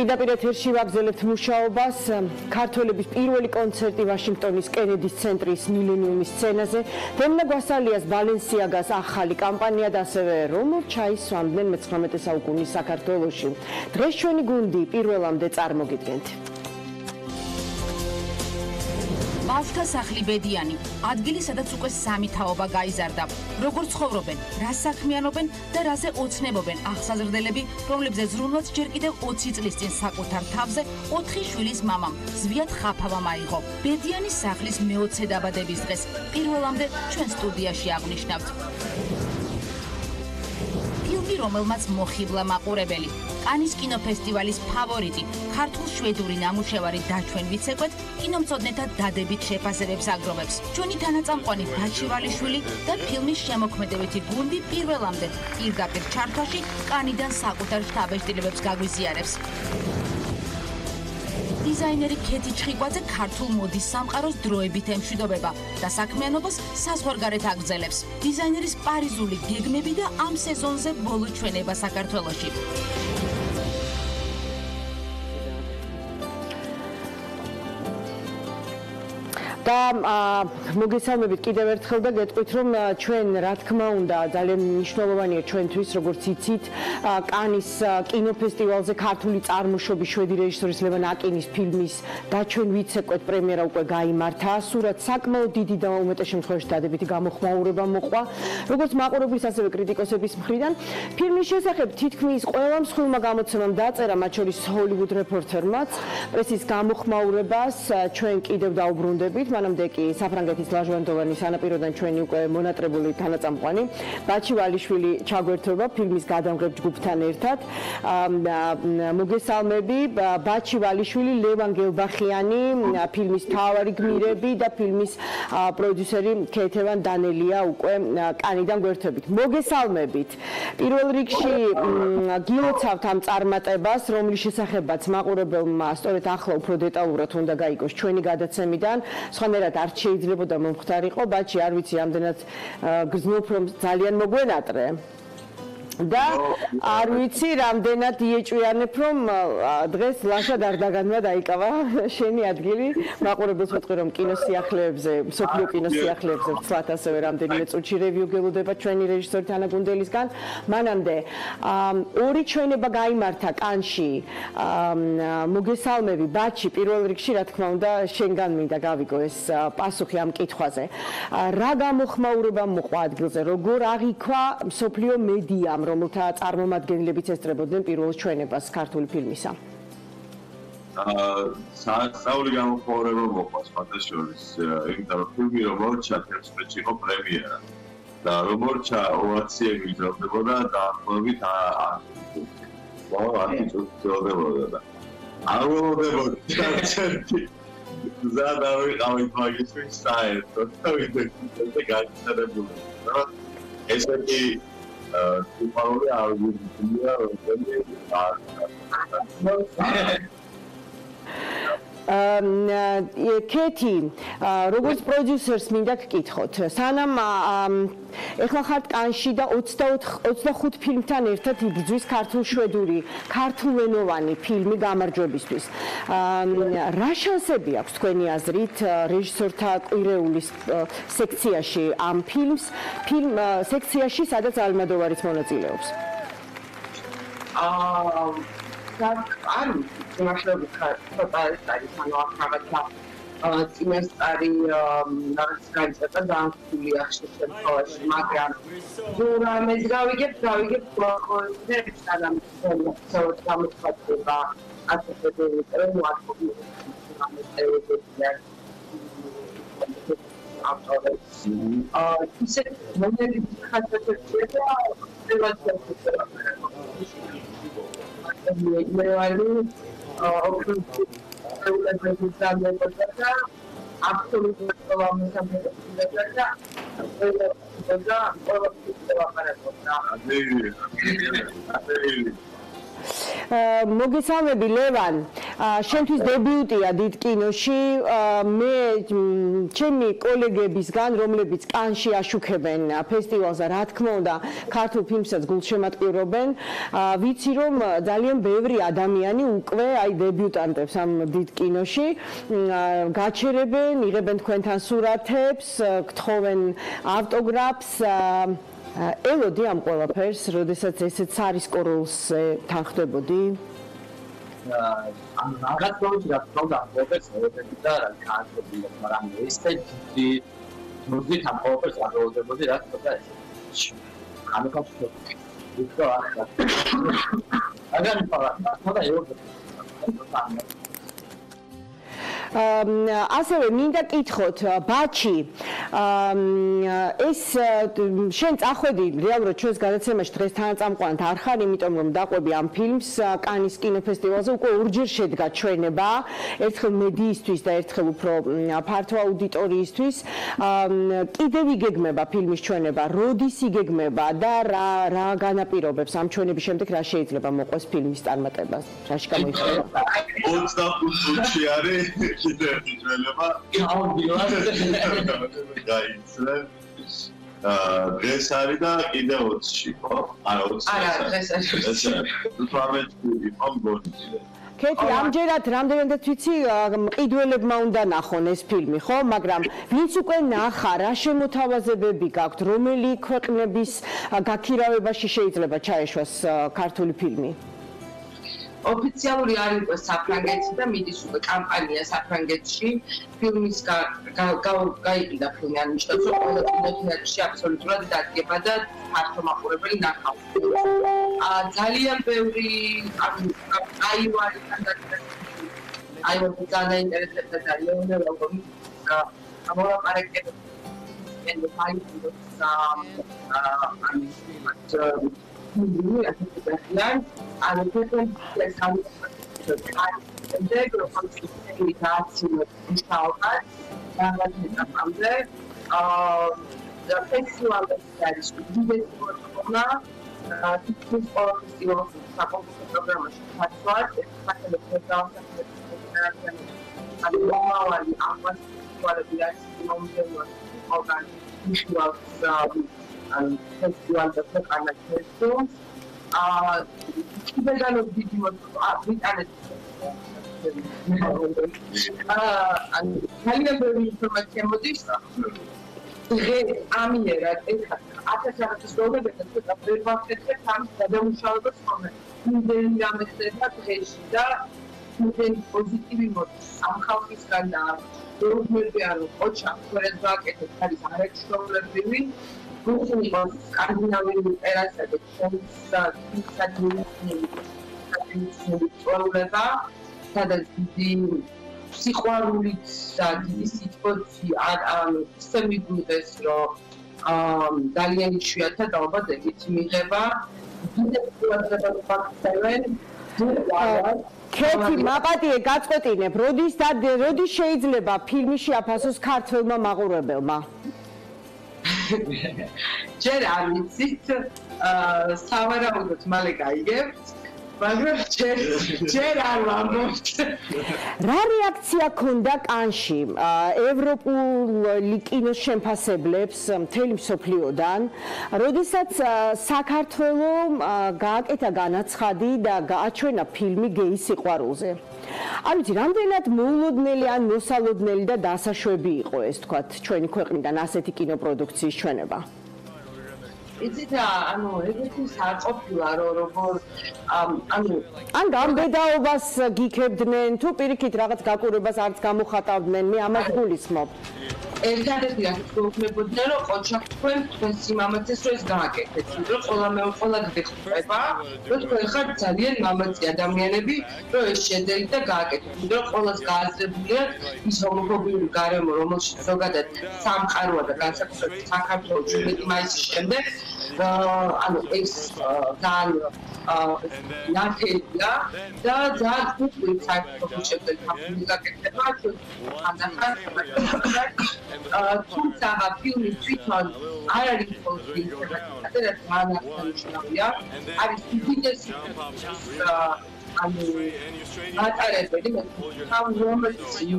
პირდაპირ ეთერში ვაგრძელებთ მუშაობას ქართველების პირველი კონცერტი ვაშინგტონის კენედის ცენტრის მილენიუმის სცენაზე. თემნა გვასალიას ბალენსიაგას ახალი კამპანია და ასევე რომ ჩაისვამდნენ მე-19 საუკუნის საქართველოში. დღეს ჩვენი გუნდი პირველამდე წარმოგიდგენთ. ბავშვთა სახლი ბედიანი, ადგილი სადაც უკვე სამი თაობა გაიზარდა. როგორ ცხოვრობენ, რა საქმიანობენ და რაზე ოცნებობენ ახსაზრდელები, რომლებზეც ზრუნვაც ჯერ კიდევ 20 წლის წინ საკუთარ თავზე 4 შვილის მამამ ზვიად ხაფავამ აიღო. ბედიანის სახლის მე-20 დაბადების დღეს პირველამდე ჩვენ სტუდიაში აღნიშნავთ. ფილმი, რომელმაც მოხიბლა მაყურებელი. კანის კინოფესტივალის ფავორიტი, ქართულ-შვედური ნამუშევარი დაჩვენ ვიცეკვეთ, კინომწოდნეთა დადებით შეფასებებს აგროვებს. ჩვენი თანაწამყვანი ბაჩივალიშვილი და ფილმის შემოქმედებითი გუნდი პირველამდე პირდაპირ ჩართვაში კანიდან საკუთარ შთაბეჭდილებებს გაგვიზიარებს. დიზაინერი ქეთი ჩხიკვაძე ქართულ მოდის სამყაროს დროებით ემშვიდობება და საქმიანობას საზღვარგარეთ აგრძელებს. დიზაინერის პარიზული გეგმები და ამ სეზონზე ბოლო ჩვენება საქართველოში. და მოგესალმებით კიდევ ერთხელ და გეტყვით რომ ჩვენ რა თქმა უნდა ძალიან მნიშვნელოვანია ჩვენთვის როგორც იცით კანის კინოფესტივალზე ქართული წარმოშობის შვედი რეჟისორის ლევან აკინის ფილმის დაჩვენ ვიცეკვეთ პრემიერა უკვე გაიმართა სურათ საკმაოდ დიდი და უმეტეს შემთხვევაში დადებითი გამოხმაურება მოყვა როგორც მაყურებლის ასევე კრიტიკოსების მხრიდან ფილმის შესახებ თითქმის ყველა მსხვილმა გამოცემამ დაწერა მათ შორის ჰოლივუდ რეპორტერმაც პრესის გამოხმაურებას ჩვენ კიდევ დაუბრუნდებით მანამდე კი საფრანგეთის ლაჟვანდოვანი სანაპიროდან ჩვენი უკვე მონატრებული თანაწამყვანი ბაჩივალიშვილი ჩაგვერთვება ფილმის გადამღებ ჯგუფთან ერთად მოგესალმები ბაჩივალიშვილი ლევან გელბახიანი ფილმის მთავარი გმირები და ფილმის პროდიუსერი ქეთევან დანელია უკვე კანიდან გვერთვებით მოგესალმებით პირველ რიგში გილოცავთ ამ წარმატებას რომლის შესახებაც მაყურებელმა სწორედ ახლა უფრო დეტალურად უნდა გაიგოს ჩვენი გადაცემიდან სხვანაირად არ შეიძლებოდა მომხდარიყო, ბაჩი არ ვიცი რამდენად გრძნობ რომ ძალიან მოგვენატრე. და არ ვიცი რამდენად იეჭვიანებ რომ დღეს ლაშად არ დაგანვა დაიკავა შენი ადგილი მაყურებელს ვეთქვი რომ კინოსიახლეებზე მსოფლიო კინოსიახლეებზე ვცლათ ასევე რამდენიმე წუთში რევიუ გელოდება ჩვენი რეჟისორი თანაგუნდელისგან მანამდე ორი ჩვენება გაიმართა კანში მოგესალმები ბაჩი პირველ რიგში რა თქმა უნდა შენგან მინდა გავიგო ეს პასუხი ამ კითხვაზე რა გამოხმაურება მოყვა ადგილზე როგორ აღიქვა მსოფლიო მედიამ რომელთა წარმომადგენლებიც ესწრებოდნენ პირველ ჩვენებას ქართული ფილმისა. საული გამოხმაურება მოყვა სხვადასხვის, იმიტომ რომ ფილმი როგორც ჩათერთმეტში იყო პრემიერა და როგორც ოვაციები გრძელდებოდა დაახლოებით 10 წუთი გრძელდებოდა და არ ველოდებოდი ჩათერთი ზად არ ვიყავით მაგისთვის საერთოდ და ვიდეო გაგიწერებული და ესეთი სუპარული არგუმენტია ქეთი როგორც პროდიუსერს მინდა გკითხოთ სანამ ეხლა ხართ კანში და 25 ფილმთან ერთად იბრძვის ქართულ-შვედური ქართულენოვანი ფილმი გამარჯვებისთვის რა შანსები აქვს თქვენი აზრით რეჟისორთა კვირეულის სექციაში ამ ფილმ სექციაში სადაც ალმადოვარიც მონაწილეობს ანუ მაშინ ხარ ანუ ახლა წინასწარი რაღაც გაიწეთა დაანხული ახში შემთხვევაში მაგრამ რამეს გავიგებ ხოლმე ადამიანს გამოხატება ასეთები მოაწყობი ისე მომენტი ხათეთია და მე ვარ absolutely მოგესალმები ლევან შენთვის დებიუტია დიდ კინოში. მე ჩემი კოლეგებისგან, რომლებიც კანში აშუქებენ ფესტივალზე, რა თქმა უნდა, ქართულ ფილმსაც გულშემატკივრობენ. ვიცი, რომ ძალიან ბევრი ადამიანი უკვე აი დებიუტანტებს ამ დიდ კინოში გაჩერებენ, იღებენ თქვენთან სურათებს, გთხოვენ ავტოგრაფს. ელოდი ამ ყველაფერს, როდესაც ესეც სარისკო როლს თანხდებოდი? ამ რაღაც როლს რა თქმა უნდა ყველაფერს ელოდი და რა განსხვავებული, მაგრამ ესე დიდი მუსიკა ყველაფერს აღელოდებოდი, რა თქმა უნდა ეს. განსხვავებული. ისო ახლა. აგან ფარა ელოდი. ასევე მინდა კითხოთ, ბაჩი, ეს შენ წახვედი რეალურად ჩვენს გადაცემაში დღეს თანაწამყვანად არ ხარ, იმიტომ რომ დაყვები ამ ფილმს კანის კინოფესტივალზე, უკვე ორჯერ შედგა ჩვენება, ერთხელ მედიისთვის და ერთხელ უფრო ფართო აუდიტორიისთვის. კიდევ იგეგმება ფილმის ჩვენება, როდის იგეგმება და რა განაპირობებს ამ ჩვენების შემდეგ რა შეიძლება მოყვეს ფილმის წარმატებას? რაში გამოიხატება? 25 წუთში არის კიდე ერთი ჩვენება. გაიცნე. დღეს არის და კიდე 20-ში, ხო? არა 20. არა, დღეს არის. 18-ი იყო მგონი. კეთი, ამჯერად რამდენადაც ვიცი, მყიდველებმა უნდა ნახონ ეს ფილმი, ხო? მაგრამ ვინც უკვე ნახა, რა შემოთავაზებები გაქვთ, რომელი ქვეყნების გაქირავებაში შეიძლება ჩაეშვას ქართული ფილმი? ოფიციალური არის უკვე საფრანგეთში და მიდის უკვე კამპანია საფრანგეთში. ფილმის გაიყიდა ფილმი, ან ნიშნავს, რომ ყველა კინოთეატრში აბსოლუტურად დადგება და ფართო მაყურებელი ნახავს. ძალიან ბევრი აივარიდან აივარი დაინტერესებდა და ლეონე როგორი ამოლაპარაკებდა პოზიტივი მოდის ამ ხალხისგან და რეგიონებიან ოჩა ხერეთ ვაკეთებ არის არაჩვეულებრივი გუშინი სკანდინავიური ტერასა და ცხოვრება სადაც დიდი სიყვარულით და დიდი სიტყვით ისე მიგვიღეს რომ ძალიან იშვიათად ალბათ ეგეთ მიღება დიდი ყურადღება ფაქტორენ კეთი, მაპატიე გაწყვეტინებ, როდის შეიძლება ფილმი შეაფასოს ქართველმა მაყურებელმა? ჯერ არ ვიცით, სავარაუდოდ მალე გაიგებთ, მაგრამ ჯერ არ ვამბობთ. რა რეაქცია ქონდა კანში ევროპული კინოს შემფასებლებს მთელი მსოფლიოდან, როდესაც საქართველოს გააკეთა განაცხადი და გააჩვენა ფილმი გეის სიყვარულზე? არ ვიცი, რამდენად მოულოდნელი ან მოსალოდნელი და დასაშვები იყო ეს, თქვათ, ჩვენი ქვეყნიდან ასეთი კინოპროდუქციის ჩვენება? იცით, ეგეთის არ ყოფილა, რომ როგორ ან გამბედაობას გიქებდნენ, თუ პირიქით რაღაც გაკურებას არც გამოხატავდნენ, მე ამას გულისხმობ. ერთადერთი რაც გვეუბნებოდნენ, რომ ყოჩახ თქვენ სიმამაცეს რომ ეს გააკეთეთ, რომ ყველა გეხება, რომ თქვენ ხართ ძალიან მამაცი ადამიანები, რომ ეს შედერით და გააკეთეთ, რომ ყველას გააზრებულია ის ჰომოფობიური გარემო, რომელშიც ზოგადად სამყაროა და განსაკუთრებით საქართველოში 17 მაისის შემდეგ ეს ძალიან ნათელია და ძალიან უყვირ საერთოდ შეძლებთ ამ გაკეთება, თუმცა ფილმი თვითონ არ არის პოლიტიკა და განსხვავებულია, არის უდიდესი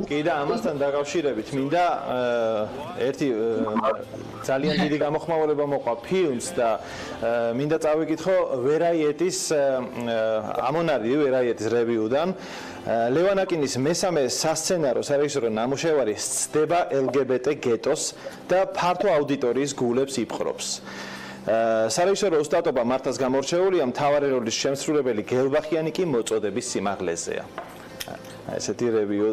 კი და ამასთან დაკავშირებით მინდა ერთი ძალიან დიდი გამოხმაურება მოყვა ფილმს და მინდა წავიკითხო ვერაიეტის ამონარი ვერაიეტის რევიუდან ლევანაკინის მესამე სასცენარო სარეჟისორო ნამუშევარი სცდება LGBT გეტოს და ფართო აუდიტორიის გულებს იპყრობს. სარეჟისორო ოსტატობა მართლაც გამორჩეულია, მთავარი როლის შემსრულებელი გელბახიანი კი მოწოდების სიმაღლეზეა. ესეთი რევიუ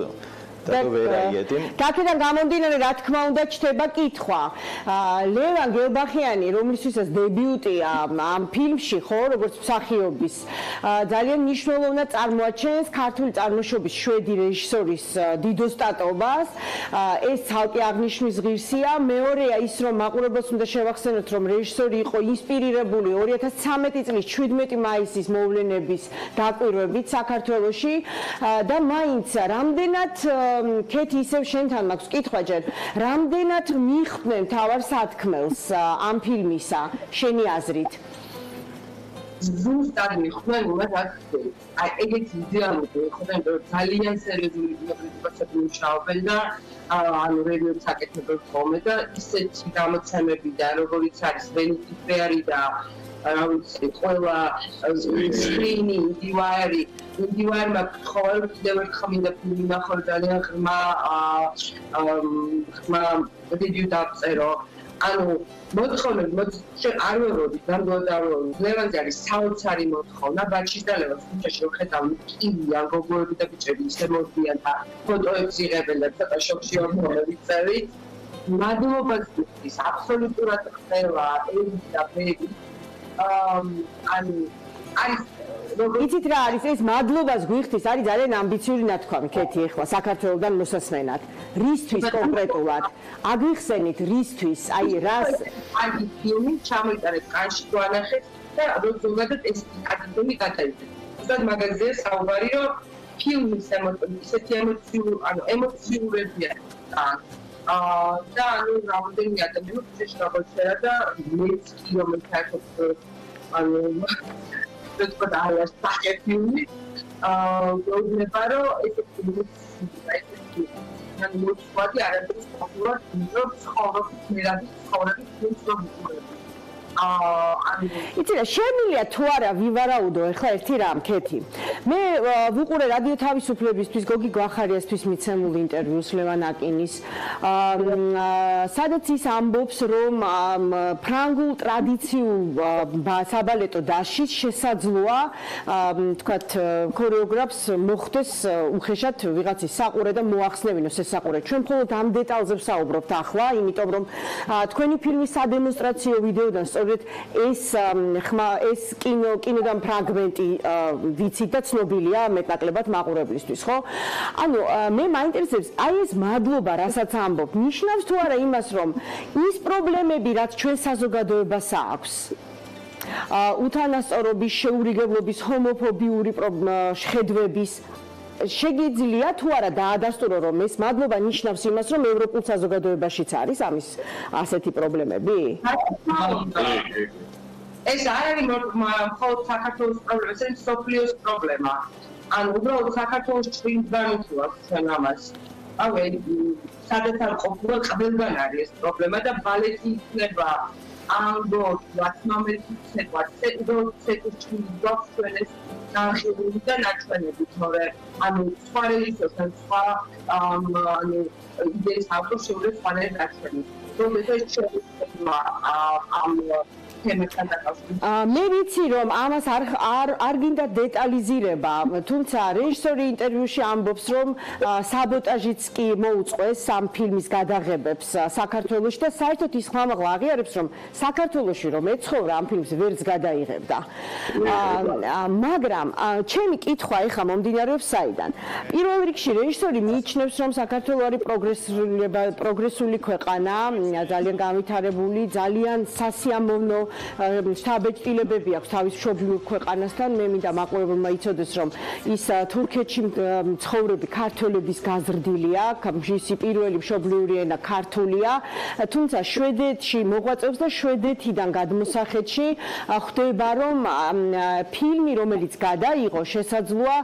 და ვერაიეტი. აქედან გამომდინარე, რა თქმა უნდა, ჩდება კითხვა. ლევან გელბახიანი, რომლისთვისაც დებიუტია ამ ფილმში, ხო, როგორც მსახიობის, ძალიან მნიშვნელოვნად წარმოაჩენს ქართული წარმოშობის შვედი რეჟისორის დიდ ოსტატობას. ეს ცალკე აღნიშვნის ღირსია. მეორეა ის, რომ მაყურებელს უნდა შევახსენოთ, რომ რეჟისორი იყო ინსპირირებული 2013 წლის 17 მაისის მოვლენების დაკვირვებით საქართველოში და მაინც რამდენად კეთი ისევ შენთან მაქვს კითხვა ჯერ რამდენად მიხვდნენ თავარ სათქმელს ამ ფილმისა შენი აზრით ზუსტად მიხვდნენ უმეტეს აი ეგეთი იდეალური ხოდნენ ძალიან სერიოზული პრობლემები მუშაობენ და ანუ რევიუს აკეთებენ ხოლმე და ისეთი გამოცემები და როგორიც არის ვენიტი ფეარი და რა ვიცი ყველა სკრინი ინდივარმა ხოლმე კიდევ ერთხელ მინდა ფილმი ნახო ძალიან ღრმა რევიუ დავწერო ანუ მოთხოვნები არ ვეუბნები ნამდვილად არ ვეუბნები ლევანზე არის საოცარი მოთხოვნა ბაჩის და ლევანს თუმცა ვხედავ კილია გოგოები და ბიჭები ისე მოდიან და ფოტოებს იღებენ და ცოტა შოქში მომწევი წერით მადლობას გიხდის აბსოლუტურად ყველა ეს და ბეგი ანუ არის იცით რა არის ეს მადლობას გვიხდის არის ძალიან ამბიციური ნათქვამი კეთი ეხლა საქართველოსთან მოსასმენად რისთვის კონკრეტულად აგვიხსენით რისთვის აი რას აი ფილმი ჩამოიტანეთ კანში გვანახეთ და ზოგადად ეს აკადემი გადაიდეთ ზოგადად მაგაზია საუბარი რომ ფილმის ისეთი ემოციურებია და ანუ რამდენი ადამიანი შეშ გამოჩერა და მეც კი რომელიც საერთოდ ანუ თქო არის საკეთილი გეუბნება რომ ესეთი ან მოწვადი არაფერს ყოფილა რომ ცხოვრების იცი რა შემილია თუ არა ვივარაუდო ეხლა ერთი რამ კეთი მე ვუყურე რადიო თავისუფლებისთვის გოგი გვახარიასთვის მიცემულ ინტერვიუს ლევანაკინის სადაც ის ამბობს რომ ფრანგულ ტრადიციულ საბალეტო დასში შესაძლოა თქვათ ქორეოგრაფს მოხდეს უხეშად ვიღაცის საყურე და მოახსნევინოს ეს საყურე ჩვენ მხოლოდ ამ დეტალზე ვსაუბრობთ ახლა იმიტომ რომ თქვენი ფილმის სადემონსტრაციო ვიდეოდან სწორედ ეს კინოდან ფრაგმენტი ვიცით და ცნობილია მეტნაკლებად მაყურებლისთვის, ხო? ანუ მე მაინტერესებს აი ეს მადლობა, რასაც ამბობ, ნიშნავს თუ არა იმას, რომ ის პრობლემები, რაც ჩვენ საზოგადოებას აქვს, უთანასწორობის, შეურიგებლობის, ჰომოფობიური შეხედვების შეგიძლია თუ არა დაადასტურო რომ ეს მადლობა ნიშნავს იმას რომ ევროპულ საზოგადოებაშიც არის ამის ასეთი პრობლემები? ეს არ არის მხოლოდ საქართველოს პრობლემა, ეს სოფლიოს პრობლემა. ან უბრალოდ საქართველოს ჭრილდანით ვაქვს ჩვენ ამას. ავე სადაც არ ყოფილა ყველგან არის ეს პრობლემა და ბალეტი იქნება ანგო ლათინამერიკის ცეკუჩი გვაქვს ჩვენ ეს ნახევარი და ნაჩვენები თორე ანუ სხვა რეჟისორთან სხვა ანუ იდეის ავტორს შეუძლია სხვანაირად აჩვენოს. როდესაც შეიძლება ამ თემასთან დაკავშირებით. მე ვიცი რომ ამას არ გინდა დეტალიზირება, თუმცა რეჟისორი ინტერვიუში ამბობს რომ საბოტაჟიც კი მოუწყვეს ამ ფილმის გადაღებებს საქართველოში და საერთოდ ის ხმამაღლა აღიარებს რომ საქართველოში რომ ეცხოვრა ამ ფილმს ვერც გადაიღებდა. მაგრამ ჩემი კითხვა ეხლა მომდინარეობს საიდან? პირველ რიგში რეჟისორი მიიჩნევს რომ საქართველო არის პროგრესული ქვეყანა, ძალიან განვითარებული, ძალიან სასიამოვნო შთაბეჭდილებები აქვს თავის მშობლიურ ქვეყანასთან. მე მინდა მაყურებელმა იცოდეს, რომ ის თურქეთში მცხოვრები ქართველების გაზრდილია, მისი პირველი მშობლიური ენა ქართულია, თუმცა შვედეთში მოღვაწეობს და შვედეთიდან გადმოსახედში ხვდება, რომ ფილმი, რომელიც გადაიღო, შესაძლოა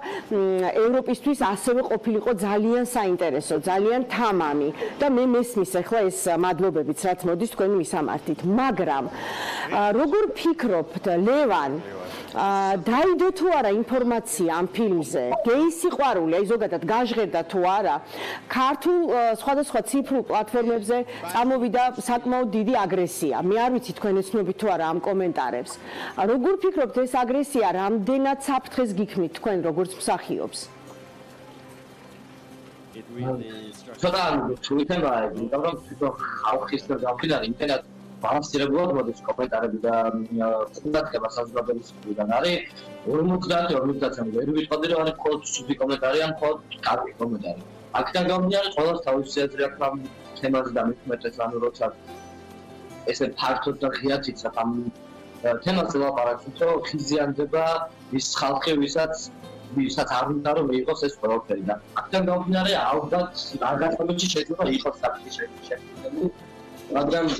ევროპისთვის ასევე ყოფილიყო ძალიან საინტერესო, ძალიან თამამი და მე მესმის ახლა ეს მადლობებიც, რაც მოდის თქვენი მისამართით. მაგრამ როგორ ფიქრობთ, ლევან, დაიდო თუ არა ინფორმაცია ამ ფილმზე, გეის სიყვარული, აი ზოგადად გაჟღერდა თუ არა, ქართულ სხვადასხვა ციფრულ პლატფორმებზე წამოვიდა საკმაოდ დიდი აგრესია. მე არ ვიცი თქვენ ეცნობით თუ არა ამ კომენტარებს. როგორ ფიქრობთ, ეს აგრესია რამდენად საფრთხეს გიქმნით თქვენ როგორც მსახიობს? ცოტა თვითონა, იმიტომ რომ თვითონ ხალხის გამყიდარი იმენად ბალანსირებულად მოდის კომენტარები და ყურადღება საზოგადოების მხრიდან არის 50-50 ვერ ვიტყოდი რომ არის მხოლოდ ცუდი კომენტარი ან მხოლოდ კარგი კომენტარი. აქედან გამომდინარე ყველას თავისი აზრი აქვს ამ თემაზე და მithumetes ანუ როცა ესე ფართოდ და ღიად იცავ ამ თემაზე ლაპარაკობთ, რომ ხიზიანდება ის ხალხი, ვისაც არ უნდა რომ იყოს ეს ყველაფერი და აქედან გამომდინარე ალბათ რაღაცებში შეიძლება იყოს საფრთხე შექმნილი. მაგრამ ის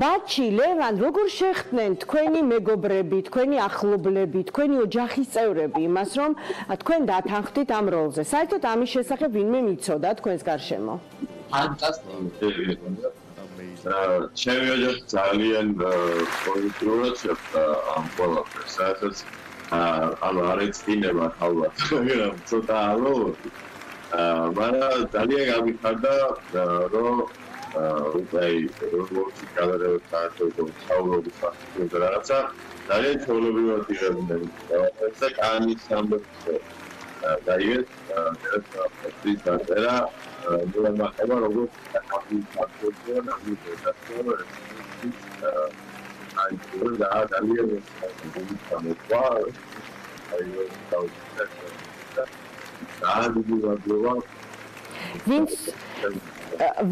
ბაჩი, ლევან, როგორ შეხტნენ თქვენი მეგობრები, თქვენი ახლობლები, თქვენი ოჯახის წევრები იმას, რომ თქვენ დათანხმდით ამ როლზე? საერთოდ ამის შესახებ ვინმე მიცოდა თქვენს გარშემო? ფანტასტიკური. ჩემი ოჯახი ძალიან პოზიტიურად შეხვდა ამ ყველაფერს, სადაც არ ეცდინება ალბათ, მაგრამ ცოტა მაგრამ ძალიან გამიხარდა, რომ როგორც გადარევით საერთოდ საუბრობის ფაქტზე რაღაცა ძალიან ჩვეულებრივად იღებდნენ და კანის ამბებზე დაიგეთ ეს დაწერა მოგმართება როგორც საქართველოს ფაქტია და აი ძალიან მოხდა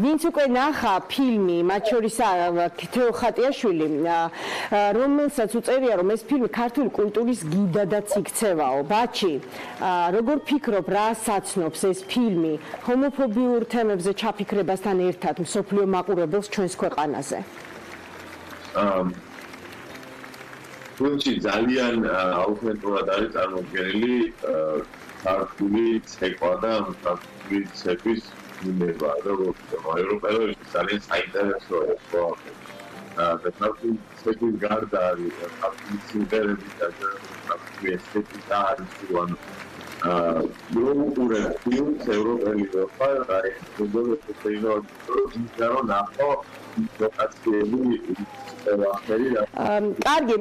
ვინც უკვე ნახა ფილმი, მათ შორის თეო ხატიაშვილი, რომელსაც უწერია, რომ ეს ფილმი ქართული კულტურის გიდადაც იქცევაო. ბაჩი, როგორ ფიქრობ, რა საცნობს ეს ფილმი ჰომოფობიურ თემებზე ჩაფიქრებასთან ერთად მსოფლიო მაყურებელს ჩვენს ქვეყანაზე? ფილმში ძალიან აუთენტურად არის წარმოდგენილი ქართული ცეკვა და ქართული ცეკვის ნება, როგორც ევროპელებში ძალიან საინტერესოა ეს. და ქართული ცეკვის გარდა არის ქართული სიმღერები და ქართული ესთეტიკა არის ანუ უყურებ ფილმს ევროპელი ვარ, აი როგორც შეიძლება ნახო ლოკაციები კარგი,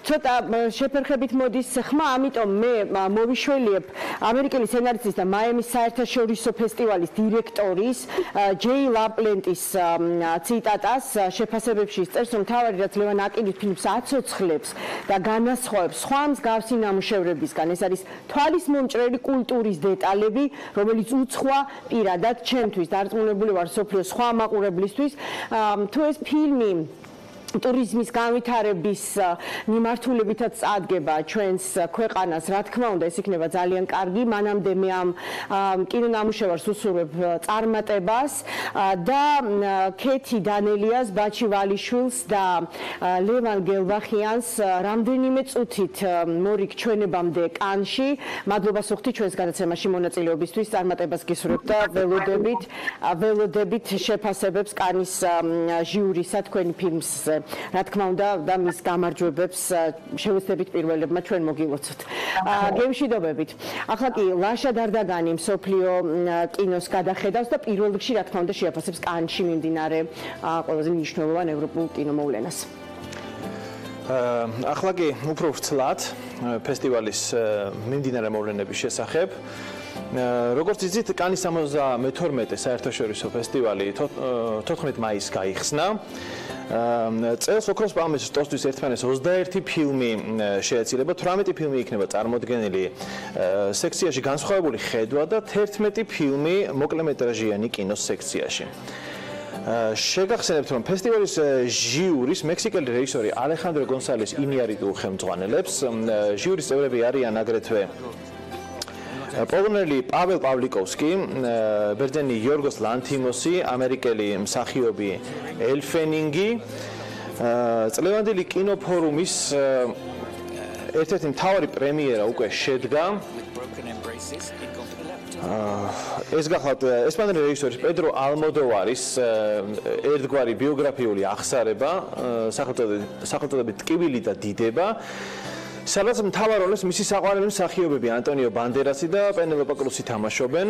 ცოტა შეფერხებით მოდის ხმა, ამიტომ მე მოვიშველიებ ამერიკელი სცენარისტის და მაიმის საერთაშორისო ფესტივალის დირექტორის ჯეი ლაპლენტის ციტატას შეფასებებში წერს, რომ თავარი რაც ლევან აკინის ფილმს აცოცხლებს და განასხვავებს სხვა მსგავსი ნამუშევრებისგან, ეს არის თვალის მომჭრელი კულტურის დეტალები, რომელიც უცხოა პირადად ჩემთვის დარწმუნებული ვარ სოფლიოს სხვა მაყურებლისთვის, თუ ეს ფილმი ტურიზმის განვითარების მიმართულებითაც წადგება ჩვენს ქვეყანას, რა თქმა უნდა, ეს იქნება ძალიან კარგი. მანამდე მე ამ კინონამუშევარს უსურვებ წარმატებას და ქეთი დანელიას, ბაჩი ვალიშვილს და ლევან გელბახიანს რამდენიმე წუთით მორიგჩვენებამდე კანში. მადლობას ვუხდი ჩვენს გადაცემაში მონაწილეობისთვის, წარმატებას გისურვებ და ველოდებით შეფასებებს კანის ჟიურისა თქვენი ფილმზე. რა თქმა უნდა და მის გამარჯვებებს შევეცდებით პირველებმა ჩვენ მოგილოცოთ. გემშვიდობებით. ახლა კი ლაშა დარდაგანი მსოფლიო კინოს გადახედავს და პირველ რიგში რა თქმა უნდა შეაფასებს კანში მიმდინარე ყველაზე მნიშვნელოვან ევროპულ კინომოვლენას. ახლა კი უფრო ვრცლად ფესტივალის მიმდინარე მოვლენების შესახებ. როგორც იცით, კანის 72 საერთაშორისო ფესტივალი 14 მაისს გაიხსნა. წელს ოქროს პალმის რტოსთვის ერთმანეთს 21 ფილმი შეეცილება, 18 ფილმი იქნება წარმოდგენილი სექციაში განსხვავებული ხედვა და 11 ფილმი მოკლემეტრაჟიანი კინოს სექციაში. შეგახსენებთ, რომ ფესტივალის ჟიურის მექსიკელი რეჟისორი ალეხანდრო გონსალეს ინიარიტუ ხელმძღვანელებს. ჟიურის წევრები არიან აგრეთვე პოლონელი პაվել პავლიკოვსკი, ბერძენი იორგოს ლანთიმოსი, ამერიკელი მსახიობი ელფენინგი, წლევანდელი კინოფორუმის ერთ-ერთი მთავარი პრემიერა უკვე შედგა. ეს გახლავთ ესპანელი რეჟისორის პედრო ალმოდოვარის ერთგვარი ბიოგრაფიული აღსარება, სახელწოდებით ტკივილი და დიდება. სადაც მთავარ როლებს მისი საყვარელი მსახიობები ანტონიო ბანდერასი და პენელოპა კრუსი თამაშობენ.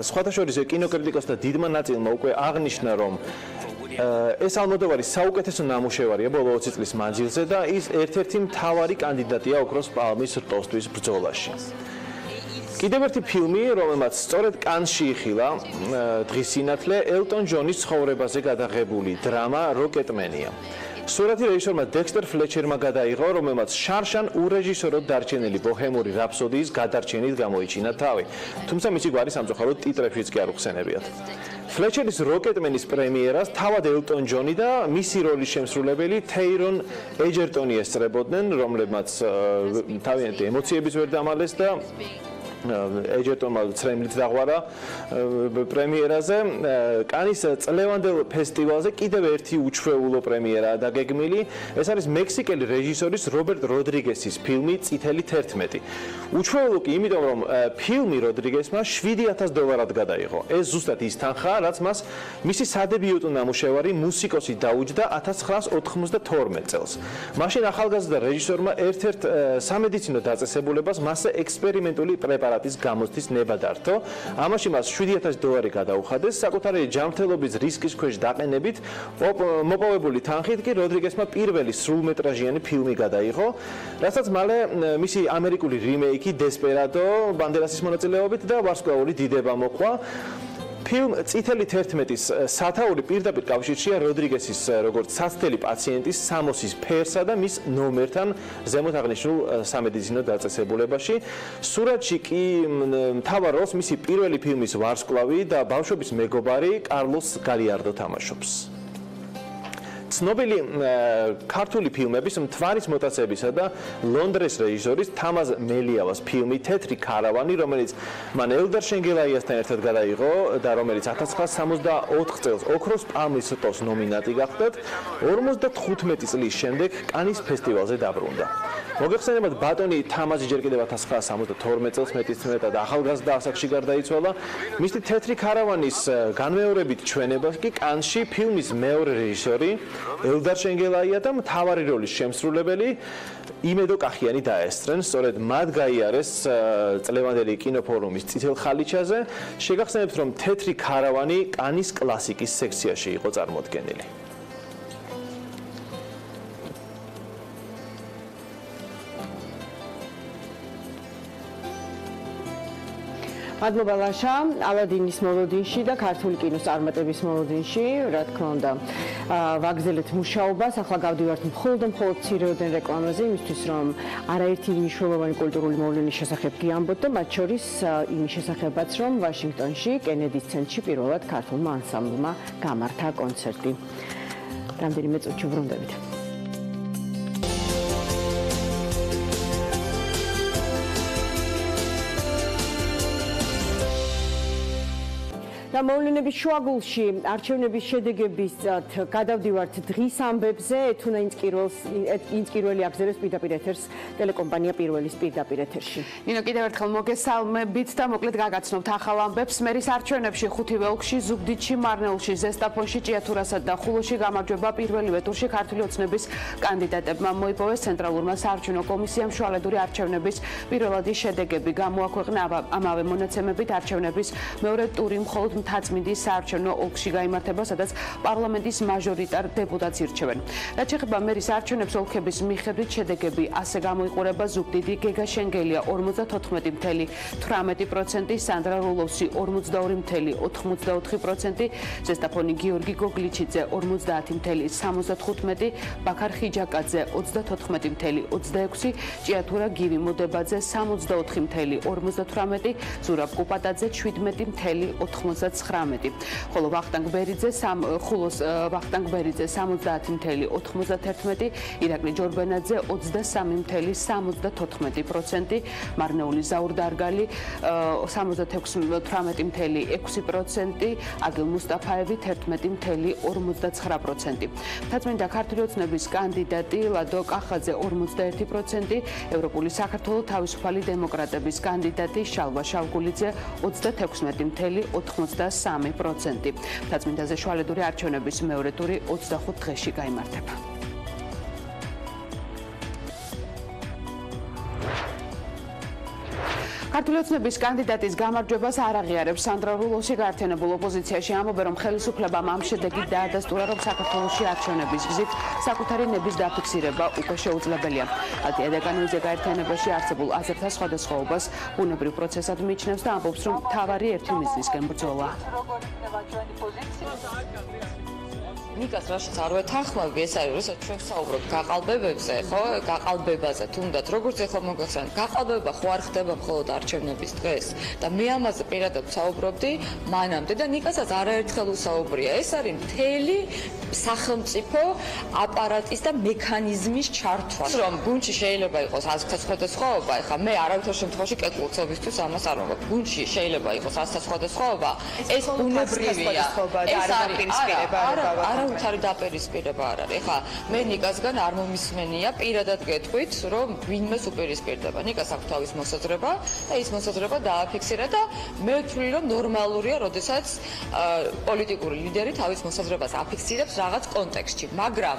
სხვათა შორის კინოკრიტიკოსთა დიდმა ნაწილმა უკვე აღნიშნა, რომ ეს ალმოდოვარის საუკეთესო ნამუშევარია ბოლო 20 წლის მანძილზე და ის ერთ-ერთი მთავარი კანდიდატია ოქროს პალმის რტოსთვის ბრძოლაში. კიდევ ერთი ფილმი, რომელმაც სწორედ კანში იხილა დღის სინათლე, ელტონ ჯონის ცხოვრებაზე გადაღებული დრამა როკეტმენია. სურათი რეჟისორმა დექსტერ ფლეჩერმა გადაიღო, რომელმაც შარშან ურეჟისოროდ დარჩენილი ბოჰემური რაფსოდიის გადარჩენით გამოიჩინა თავი. თუმცა მისი გვარი სამწუხაროდ ტიტრებშიც კი არ უხსენებიათ. ფლეჩერის როკეტმენის პრემიერას თავად ელტონ ჯონი და მისი როლის შემსრულებელი თეირონ ეჯერტონი ესწრებოდნენ, რომლებმაც თავიანთი ემოციების ვერ დამალეს და ეჯერტონმა ცრემლით დაღვარა პრემიერაზე. კანის წლევანდელ ფესტივალზე კიდევ ერთი უჩვეულო პრემიერაა დაგეგმილი. ეს არის მექსიკელი რეჟისორის რობერტ როდრიგესის ფილმი წითელი 11. უჩვეულო კი იმიტომ, რომ ფილმი როდრიგესმა $7,000 გადაიღო. ეს ზუსტად ის თანხაა, რაც მას მისი სადებიუტო ნამუშევარი მუსიკოსი დაუჯდა 1992 წელს. მაშინ ახალგაზრდა რეჟისორმა ერთ-ერთ სამედიცინო დაწესებულებას მასზე ექსპერიმენტული პრეპარატის გამოცდის ნება დართო. ამაში მას $7,000 გადაუხადეს. საკუთარი ჯანმრთელობის რისკის ქვეშ დაყენებით მოპოვებული თანხით კი როდრიგესმა პირველი სრულმეტრაჟიანი ფილმი გადაიღო, რასაც მალე მისი ამერიკული რიმეიკი დესპერადო ბანდერასის მონაწილეობით და ვარსკვლავური დიდება მოყვა. ფილმ წითელი 11-ის სათაური პირდაპირ კავშირშია როდრიგესის როგორც საცდელი პაციენტის სამოსის ფერსა და მის ნომერთან ზემოთ აღნიშნულ სამედიცინო დაწესებულებაში. სურათში კი მთავარ როლს მისი პირველი ფილმის ვარსკვლავი და ბავშვობის მეგობარი კარლოს გალიარდო თამაშობს. ცნობილი ქართული ფილმების მთვარის მოტაცებისა და ლონდრეს რეჟისორის თამაზ მელიავას ფილმი თეთრი ქარავანი, რომელიც მან ელდარ შენგელაიასთან ერთად გადაიღო და რომელიც 1964 წელს ოქროს პალმის რტოს ნომინანტი გახდათ, 55 წლის შემდეგ კანის ფესტივალზე დაბრუნდა. მოგეხსენებათ, ბატონი თამაზი ჯერ კიდევ 1972 წელს მეტად ახალგაზრდა ასაკში გარდაიცვალა. მისი თეთრი ქარავანის განმეორებით ჩვენებას კი კანში ფილმის მეორე რეჟისორი ელდარ შენგელაია და მთავარი როლის შემსრულებელი იმედო კახიანი დაესწრნენ. სწორედ მათ გაიარეს წლევანდელი კინოფორუმის წითელ ხალიჩაზე. შეგახსენებთ, რომ თეთრი ქარავანი კანის კლასიკის სექციაში იყო წარმოდგენილი. მადლობა ლაშა, ალადინის მოლოდინში და ქართული კინოს წარმატების მოლოდინში, რა თქმა უნდა, ვაგზელეთ მუშაობას. ახლა გავდივართ მხოლოდ მცირეოდენ რეკლამაზე, იმისთვის რომ არაერთი მნიშვნელოვანი კულტურული მოვლენის შესახებ გიამბოთ და მათ შორის იმის შესახებაც, რომ ვაშინგტონში, კენედის ცენტრში პირველად ქართულმა ანსამბლმა გამართა კონცერტი. რამდენიმე წუთში ვრუნდებით. და მოვლენების შუაგულში არჩევნების შედეგების გადავდივართ დღის ამბებზე. ეთუნა ინსკირველი აგზელებს პირდაპირ ეთერს ტელეკომპანია პირველის პირდაპირ ეთერში. ნინო, კიდევ ერთხელ მოგესალმებით და მოკლედ გაგაცნობთ ახალ ამბებს. მერის არჩევნებში ხუთივე ოლქში, ზუგდიდში, მარნეულში, ზესტაფონში, ჭიათურასა და ხულოში გამარჯვება პირველივე ტურში ქართული ოცნების კანდიდატებმა მოიპოვეს ცენტრალურმა საარჩევნო კომისიამ შუალედური არჩევნების პირველადი შედეგები. გამოაქვეყნა ამავე მონაცემებით არჩევნების მეორე ტური მხოლოდ მთაწმინდის საარჩევნო ოლქში გაიმართება, სადაც პარლამენტის მაჟორიტარ დეპუტატს ირჩევენ. რაც შეეხება მერის არჩევნებს, ოლქების მიხედვით შედეგები ასე გამოიყურება: ზუგდიდი გეგა შენგელია 54.18%, სანდრა რულოვსი 42.84%, ზესტაფონი გიორგი გოგლიჩიძე 50.75%, ბაქარ ხიჯაკაძე 34.26%, ჭიათურა გივი მოდებაძე 64.58%, ზურაბ კოპატაძე 17.87%. 59, ხოლო ვახტანგ ბერიძე 70,91, ირაკლი ჯორბენაძე 23,74%, მარნეული ზაურდარგალი 76,18%, აგილ მუსტაფაევი 11,59%. თაცმინდა ქართული ოცნების კანდიდატი ლადო კახაძე 41%, ევროპული საქართველოს თავისუფალი დემოკრატების კანდიდატი შალვა შავგულიძე 36,83%. თაცმინდაზე შუალედური არჩევნების მეორე ტური 25 დღეში გაიმართება. ქართული ოცნების კანდიდატის გამარჯვებას არ აღიარებს სანდრა რულოვსი. გაერთიანებულ ოპოზიციაში ამბობენ, რომ ხელისუფლებამ ამ შედეგით დაადასტურა, რომ საქართველოში არჩევნების გზით საკუთარი ნების დაფიქსირება უკვე შეუძლებელია. ნათია კიკნაველიძე გაერთიანებაში არსებულ აზრთა სხვადასხვაობას ბუნებრივ პროცესად მიიჩნევს და ამბობს, რომ მთავარი ერთი მიზნისკენ ბრძოლა. ნიკას რაშიც არ ვეთანხმები, ეს არის, როცა ჩვენ ვსაუბრობთ გაყალბებებზე, ხო? გაყალბებაზე თუნდაც როგორც ეხლა მოგახსენებთ, გაყალბება ხო არ ხდება მხოლოდ არჩევნების დღეს და მე ამაზე პირადად ვსაუბრობდი მანამდე და ნიკასაც არაერთხელ ვსაუბრია. ეს არის მთელი სახელმწიფო აპარატის და მექანიზმის ჩართვა. რომ გუნდში შეიძლება იყოს აზრთა სხვადასხვაობა, ეხლა მე არავითარ შემთხვევაში კეთილწევისთვის ამას არ ვამბობ. გუნდში შეიძლება იყოს აზრთა სხვადასხვაობა, ეს ბუნებრივია. ეს არის არავითარი დაპირისპირება არ არის. ეხლა მე ნიკასგან არ მომისმენია, პირადად გეტყვით, რომ ვინმეს უპირისპირდება. ნიკას აქვს თავის მოსაზრება და ის მოსაზრება დააფიქსირა და მე ვთვლი, რომ ნორმალურია, როდესაც პოლიტიკური ლიდერი თავის მოსაზრებას აფიქსირებს რაღაც კონტექსტში, მაგრამ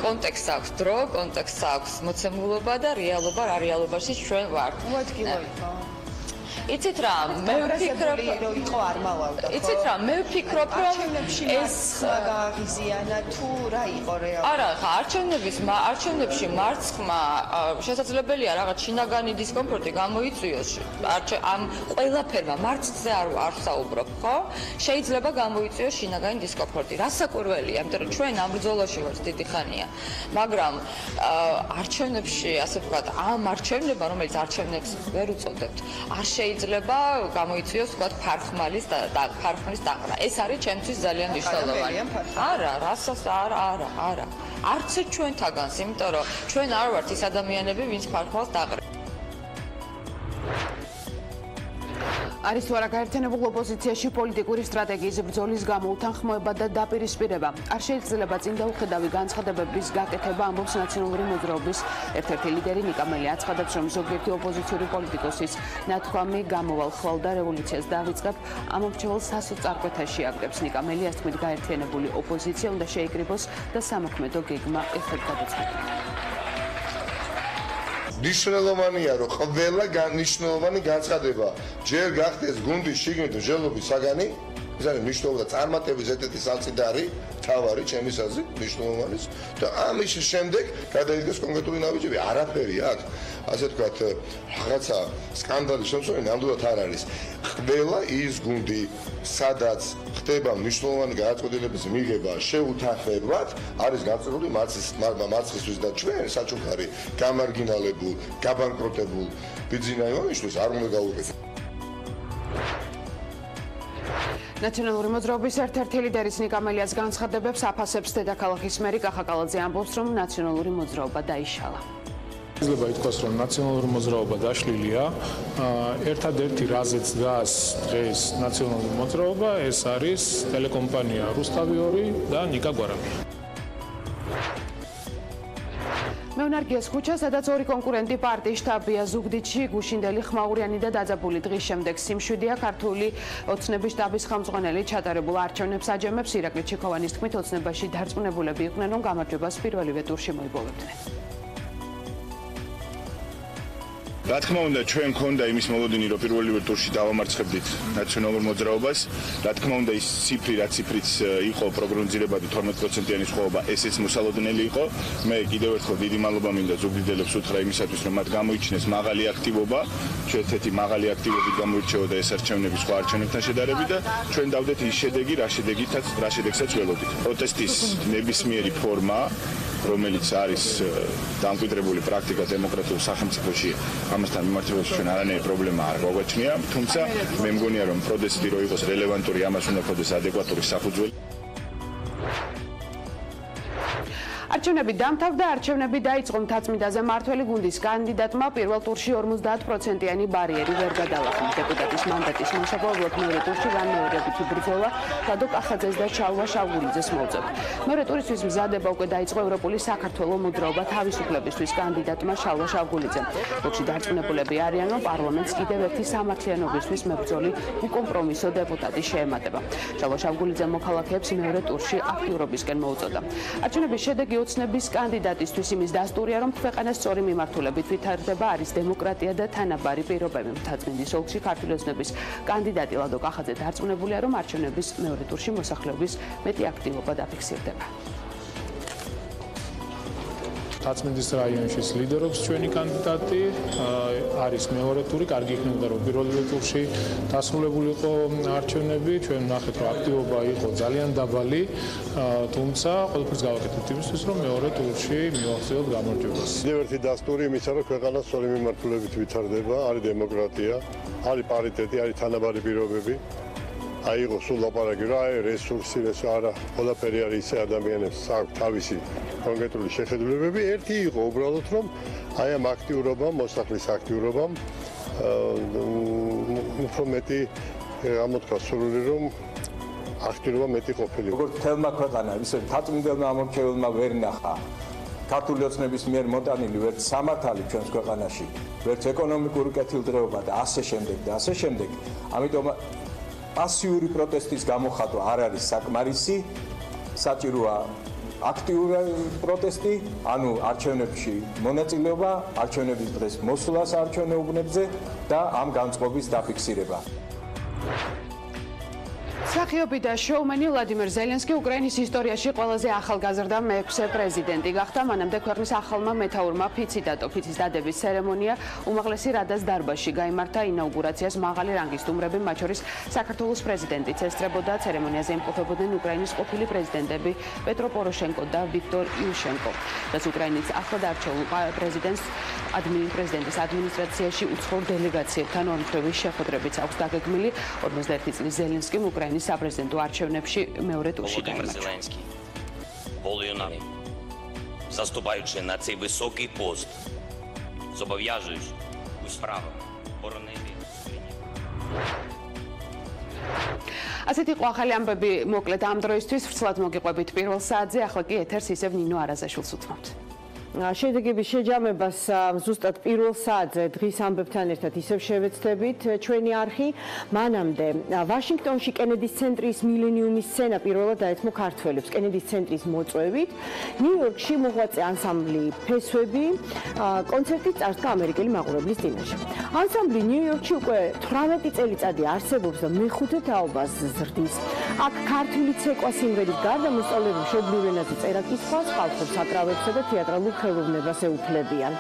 კონტექსტს აქვს დრო, კონტექსტს აქვს მოცემულობა და რეალობა, რა რეალობაში ჩვენ ვართ. იცით რა, მე ვფიქრობ, იყო არ მალავდა. იცით რა, მე ვფიქრობ, რომ ეს გააღიზიანა თუ რა იყო რეალურად. არა, ხა არჩევნებში მარცხმა შესაძლებელია რაღაც შინაგანი დისკომფორტი გამოიწვიოს. ამ ყველაფერმა მარცხზე არ ვსაუბრობ, ხო? შეიძლება გამოიწვიოს შინაგანი დისკომფორტი. რასაკვირველია, იმიტომ რომ ჩვენ ამ ბრძოლაში ვართ დიდი ხანია. მაგრამ არჩევნებში, ასე ვთქვათ, ამ არჩევნებმა, რომელიც არჩევნებს ვერ უწოდებთ, არ შეიძლება გამოიწვიოს თქვა ფარხმალის დაყრა. ეს არის ჩემთვის ძალიან მნიშვნელოვანი. არა, რასაც არა. არც ჩვენთაგანს, იმიტომ რომ ჩვენ არ ვართ ის ადამიანები, ვინც ფარხმალს დაყრებს. არის თუ არა გაერთიანებულ ოპოზიციაში პოლიტიკური სტრატეგიის ბრძოლის გამო უთანხმოება და დაპირისპირება. არ შეიძლება წინ დაუხედავი განცხადებების გაკეთება, ამბობს ნაციონალური მოძრაობის ერთ-ერთი ლიდერი ნიკამელი. აცხადებს, რომ ზოგიერთი ოპოზიციური პოლიტიკოსის ნათქვამი გამოვალ ხვალ და რევოლუციას დავიწყებ, ამომრჩეველს სასოწარკვეთაში აგდებს. ნიკამელი ასთქმით გაერთიანებული ოპოზიცია უნდა შეიკრიბოს და სამოქმედო გეგმა ერთად გადაწყვეტოს. ნიშნულოვანია, რომ ყველა მნიშვნელოვანი განცხადება ჯერ გახდეს გუნდის შიგნით მსჯელობის საგანი, ეს არის მნიშვნელოვანი წარმატების ერთ-ერთი საწინდარი, თავარი ჩემის აზრით, მნიშვნელოვანის და ამის შემდეგ გადაიდგეს კონკრეტული ნაბიჯები, არაფერი აქ, ასე ვთქვათ, რაღაცა სკანდალის შემცველი ნამდვილად არ არის. ყველა ის გუნდი, სადაც ხდება მნიშვნელოვანი გადაწყვეტილების მიღება შეუთანხმებლად, არის გაწეული მარცხისთვის და ჩვენ საჩუქარი გამარგინალებულ, გაბანკროტებულ ბიძინა ივანიშვილს არ უნდა გაუყენოთ. ნაციონალური მოძრაობის ერთ-ერთი ლიდერის ნიკამელიას განცხადებებს აფასებს დედაქალაქის მერი ხაფავა ამბობს, რომ ნაციონალური მოძრაობა დაიშალა. შეიძლება ითქვას, რომ ნაციონალური მოძრაობა დაშლილია. ერთადერთი რაზეც დგას დღეს ნაციონალური მოძრაობა, ეს არის ტელეკომპანია რუსთავი 2 და ნიკა გვარამი. მეუნარგიას ქუჩა, სადაც ორი კონკურენტი პარტიის შტაბია ზუგდიდში, გუშინდელი ხმაურიანი და დაძაბული დღის შემდეგ სიმშვიდეა. ქართული ოცნების შტაბის ხელმძღვანელი ჩატარებულ არჩევნებს აჯამებს. ირაკლი ჩიქოვანის თქმით, ოცნებაში დარწმუნებულები იყვნენ, რომ გამარჯვებას პირველივე ტურში მოიპოვებდნენ. რა თქმა უნდა, ჩვენ გქონდა იმის მოლოდინი, რომ პირველივე ტურში დავამარცხებდით ნაციონალურ მოძრაობას. რა თქმა უნდა, ის ციფრი, რა ციფრიც იყო პროგნოზირებადი 12%-იანი სხვაობა, ესეც მოსალოდნელი იყო. მე კიდევ ერთხელ დიდი მადლობა მინდა ზუგდიდელებს უთხრა იმისათვის, რომ მათ გამოიჩინეს მაღალი აქტივობა. ერთ-ერთი მაღალი აქტივობით გამოირჩეოდა ეს არჩევნები სხვა არჩევნებთან შედარებით და ჩვენ დავდეთ ის შედეგი, რა შედეგსაც ველოდით. პროტესტის ნებისმიერი ფორმა რომელიც არის დამკვიდრებული პრაქტიკა დემოკრატიულ სახელმწიფოში, ამასთან მიმართებაში ჩვენ არანაირი პრობლემა არ გვაგვაჩნია, თუმცა მე მგონია რომ პროტესტი რო იყოს რელევანტური, ამას უნდა ქონდეს ადეკვატური საფუძველი. არჩევნები დამთავრდა, არჩევნები დაიწყო მთაწმინდაზე მმართველი გუნდის კანდიდატმა პირველ ტურში 50%-იანი ბარიერი ვერ გადალახა. დეპუტატის მანდატის მოსაპოვებლად მეორე ტურში განმეორებითი ბრძოლა ლადო კახაძეს და ჩალვა შავგულიძეს მოუწევთ. მეორე ტურისთვის მზადება უკვე დაიწყო ევროპული საქართველოს მოძრაობა თავისუფლებისთვის კანდიდატმა ჩალვა შავგულიძემ. ბლოკში დარწმუნებულები არიან, რომ პარლამენტს კიდევ ერთი სამართლიანობისთვის მებრძოლი უკომპრომისო დეპუტატი შეემატება. ჩალვა შავგულიძემ მოქალაქეებს მეორე ტურში აქტიურობისკენ მოუწოდა. არჩევნების შედეგი ოცნების კანდიდატისთვის იმის დასტურია, რომ ქვეყანას სწორი მიმართულებით ვითარდება არის დემოკრატია და თანაბარი პირობები. მთაწმინდის ოლქში ქართული ოცნების კანდიდატი ლადო კახაძე დარწმუნებულია, რომ არჩევნების მეორე ტურში მოსახლეობის მეტი აქტივობა დაფიქსირდება. მთაწმინდის რაიონშიც ლიდერობს ჩვენი კანდიდატი, არის მეორე ტური, კარგი იქნებოდა რომ პირველ ტურში დასრულებულიყო არჩევნები, ჩვენ ვნახეთ რომ აქტივობა იყო ძალიან დაბალი, თუმცა ყველაფერს გავაკეთებთ იმისთვის რომ მეორე ტურში მივახციოთ გამარჯვებას. კიდევ ერთი დასტური იმისა რომ ქვეყანა სწორი მიმართულებით ვითარდება, არის დემოკრატია, არის პარიტეტი, არის თანაბარი პირობები. აიღო სულ ლაპარაკი რა რესურსი არა ყველაფერი არის ისე ადამიანებს აქვს თავისი კონკრეტული შეხედულებები ერთი იყო უბრალოდ რომ აი ამ აქტიურობამ მოსახლის აქტიურობამ უფრო მეტი გამოთქვა სურვილი რომ აქტიურობა მეტი ყოფილიყო როგორც თელმა ქვეყანა ისე მთაწმინდელმა ამორჩეველმა ვერ ნახა ქართული ოცნების მიერ მოტანილი ვერც სამართალი ჩვენს ქვეყანაში ვერც ეკონომიკური კეთილდღეობა და ასე შემდეგ ამიტომ პასიური პროტესტის გამოხატვა არ არის საკმარისი, საჭიროა აქტიური პროტესტი, ანუ არჩევნებში მონაწილეობა, არჩევნების დღეს მოსვლა საარჩევნო უბნებზე და ამ განწყობის დაფიქსირება. მსახიობი და შოუმენი ვლადიმერ ზელენსკი უკრაინის ისტორიაში ყველაზე ახალგაზრდა მეექვსე პრეზიდენტი გახდა. მანამდე ქვეყნის ახალმა მეთაურმა ფიცის დადების ცერემონია უმაღლესი რადას დარბაზში გაიმართა. ინაუგურაციას მაღალი რანგის სტუმრები, მათ შორის საქართველოს პრეზიდენტიც ესწრებოდა. ცერემონიაზე იმყოფებოდნენ უკრაინის ყოფილი პრეზიდენტები პეტრო პოროშენკო და ვიქტორ იუშენკო. რაც უკრაინის ახლად არჩეულ პრეზიდენტის ადმინისტრაციაში უცხოურ დელეგაციებთან ორმხრივი შეხვედრებიც აქვს დაგეგმილი. 51 წლის ზელენსკიმ უკრაინის საპრეზიდენტო არჩევნებში მეორე ტურში გაიმარჯვა. Заступаючи на цей високий пост, зобов'язуюсь у справах боронити ასეთი იყო ახალი ამბები მოკლედ ამ დროისთვის ვრცლად მოგიყვებით პირველ საათზე ახლა კი ეთერს ისევ ნინო არაზაშვილს უთმობთ. შედეგების შეჯამებას ზუსტად პირველ საათზე დღის ამბებთან ერთად ისევ შევეცდებით ჩვენი არხი. მანამდე ვაშინგტონში კენედის ცენტრის მილენიუმის სცენა პირველად დაეთმო ქართველებს კენედის ცენტრის მოწვევით. ნიუ-იორკში მოღვაწე ანსამბლი ფესვები კონცერტით წარსდგა ამერიკელი მაყურებლის წინაშე. ანსამბლი ნიუ-იორკში უკვე 18 წელიწადი არსებობს და მეხუთე თაობას ზრდის. აქ ქართული ცეკვა სიმღერით გარდა მოსწავლეები მშობლიურ ენაზე წერა-კითხვას, ხალხურ საკრავებსა და თეატრალურ ხელოვნებას ეუფლებიან.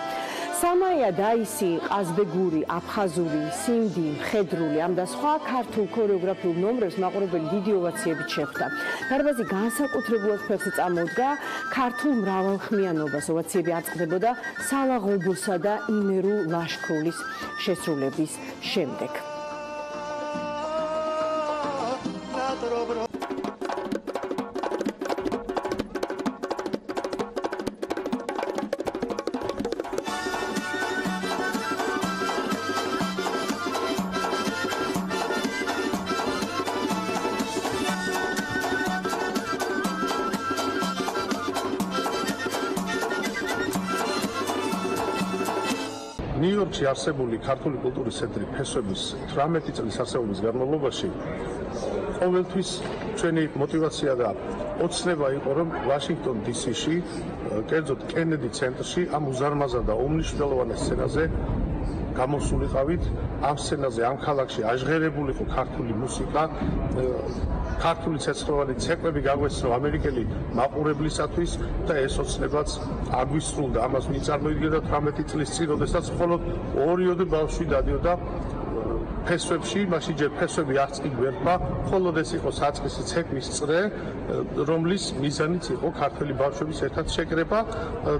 სამაია დაისი, ყაზბეგური, აფხაზური, სინდი, მხედრული ამ და სხვა ქართულ ქორეოგრაფიულ ნომრებს მაყურებელი დიდი ოვაციებით შეხვდა. დარბაზი განსაკუთრებულად ფეხზე წამოდგა ქართულ მრავალხმიანობას. ოვაციები აწყდებოდა სალაღობოსა და იმერულ ლაშქროლის შესრულების შემდეგ. ნიუ-იორკში არსებული ქართული კულტურის ცენტრი ფესვების 18 წლის არსებობის განმავლობაში ყოველთვის ჩვენი мотиваცია და ოცნება იყო რომ ვაშინგტონ დი-სიში, კერძოდ კენედი ცენტრში ამ უზარმაზარ და უმნიშვნელოვანეს სცენაზე გამოსულიყავით. ამ სცენაზე ამ ქალაქში აჟღერებულიყო ქართული მუსიკა, ქართული ცეცხლოვანი ცეკვები გაგვეცნო ამერიკელი მაყურებლისათვის და ეს ოცნებაც აგვისრულდა. ამას ვინ წარმოიდგენდა 18 წლის წინ, როდესაც მხოლოდ 2 ბავშვი დადიოდა ფესვებში, მაშინ ჯერ ფესვები არც კი გვერდმა, მხოლოდ ეს იყო საწყისი ცეკვის წრე, რომლის მიზანიც იყო ქართველი ბავშვების ერთად შეკრება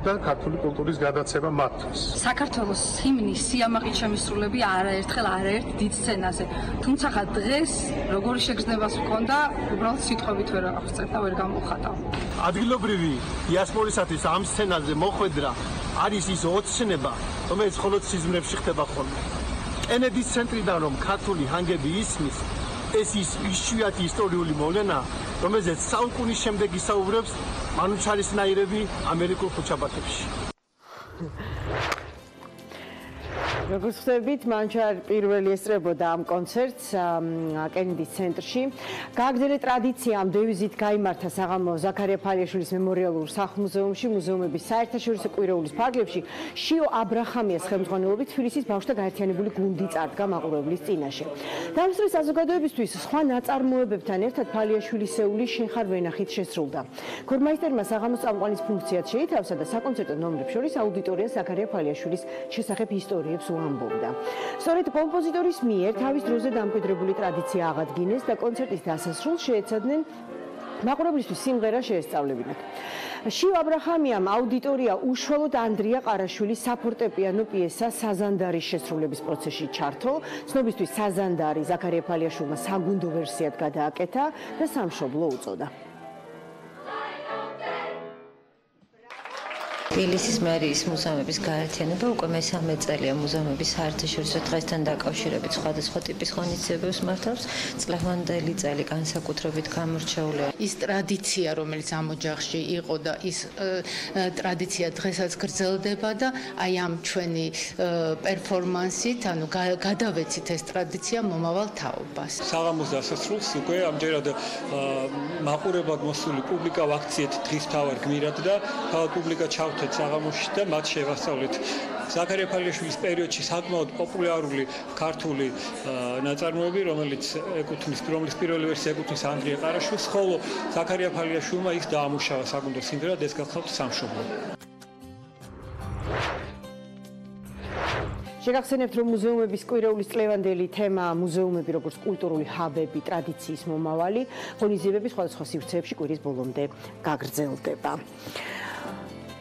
და ქართული კულტურის გადაცემა მათთვის. საქართველოს ჰიმნის სიამაყით შემისრულები არაერთხელ არაერთ დიდ სცენაზე. თუმცა დღეს როგორი შეგრძნებას ვქონდა, უბრალოდ სიტყვებით ვერ აღწერ და ვერ გამოვხატავ. ადგილობრივი დიასპორისათვის ამ სცენაზე მოხვედრა არის ის ოცნება, რომელიც მხოლოდ სიზმრებში ხდება ხოლმე. კენედის ცენტრიდან რომ ქართული ჰანგები ისმის, ეს ის იშვიათი ისტორიული მოვლენა, რომელზეც საუკუნის შემდეგ ისაუბრებს მანუჩარისნაირები ამერიკულ ხუჩაბათებში. როგორც ხვდებით, მანჩარ პირველი ესწრებოდა ამ კონცერტს კენედის ცენტრში. გააგრძელე ტრადიცია ამ დევიზით გაიმართა საღამო ზაქარია ფალიაშვილის მემორიალურ სახლ-მუზეუმში, მუზეუმების საერთაშორისო კვირეულის ფარგლებში შიო აბრაჰამიას ხელმძღვანელობით თბილისის ბავშვთა გაერთიანებული გუნდი წარდგა მაყურებლის წინაშე. დამსწრე საზოგადოებისთვის სხვა ნაწარმოებებთან ერთად ფალიაშვილისეული შენ ხარ ვენახით შესრულდა. ქორმაისტერმა საღამოს წამყვანის ფუნქციაც შეითავსა და საკონცერტო ნომრებს შორის აუდიტორიას ზაქარია ფალიაშვილის შესახებ ისტორიებს უამბობდა. სწორედ კომპოზიტორის მიერ თავის დროზე დამკვიდრებული ტრადიცია აღადგინეს და კონცერტის დასასრულს შეეცადნენ მაყურებლისთვის სიმღერა შეესწავლებინათ. შიო აბრაჰამიამ აუდიტორია უშუალოდ ანდრია ყარაშვილის საფორტეპიანო პიესა საზანდარის შესრულების პროცესში ჩართო. ცნობისთვის საზანდარი ზაქარია ფალიაშვილმა საგუნდო ვერსიად გადააკეთა და სამშობლო უწოდა. თბილისის მერიის მუზეუმების გაერთიანება უკვე მესამე წელია მუზეუმების საერთაშორისო დღესთან დაკავშირებით სხვადასხვა ტიპის ღონისძიებებს მართავს. წლევანდელი წელი განსაკუთრებით გამორჩეულია. ის ტრადიცია, რომელიც ამ ოჯახში იყო და ის ტრადიცია დღესაც გრძელდება და აი ამ ჩვენი პერფორმანსით, ანუ გადავეცით ეს ტრადიცია მომავალ თაობას. საღამოს დასასრულს უკვე ამჯერად მაყურებლად მოსული პუბლიკა ვაქციეთ დღის მთავარ გმირად და პუბლიკა ჩავთ საღამოში და მათ შევასწავლეთ ზაქარია ფალიაშვილის პერიოდში საკმაოდ პოპულარული ქართული ნაწარმოები, რომელიც პირველი ვერსია ეკუთვნის ანდრია ყარაშვილს, ხოლო ზაქარია ფალიაშვილმა ის დაამუშავა საგუნდო სიმღერად, ეს გახლავთ სამშობლო. შეგახსენებთ, რომ მუზეუმების კვირეულის წლევანდელი თემა მუზეუმები როგორც კულტურული ჰაბები, ტრადიციის მომავალი, ღონისძიებები სხვადასხვა სივრცეებში კვირის ბოლომდე გაგრძელდება.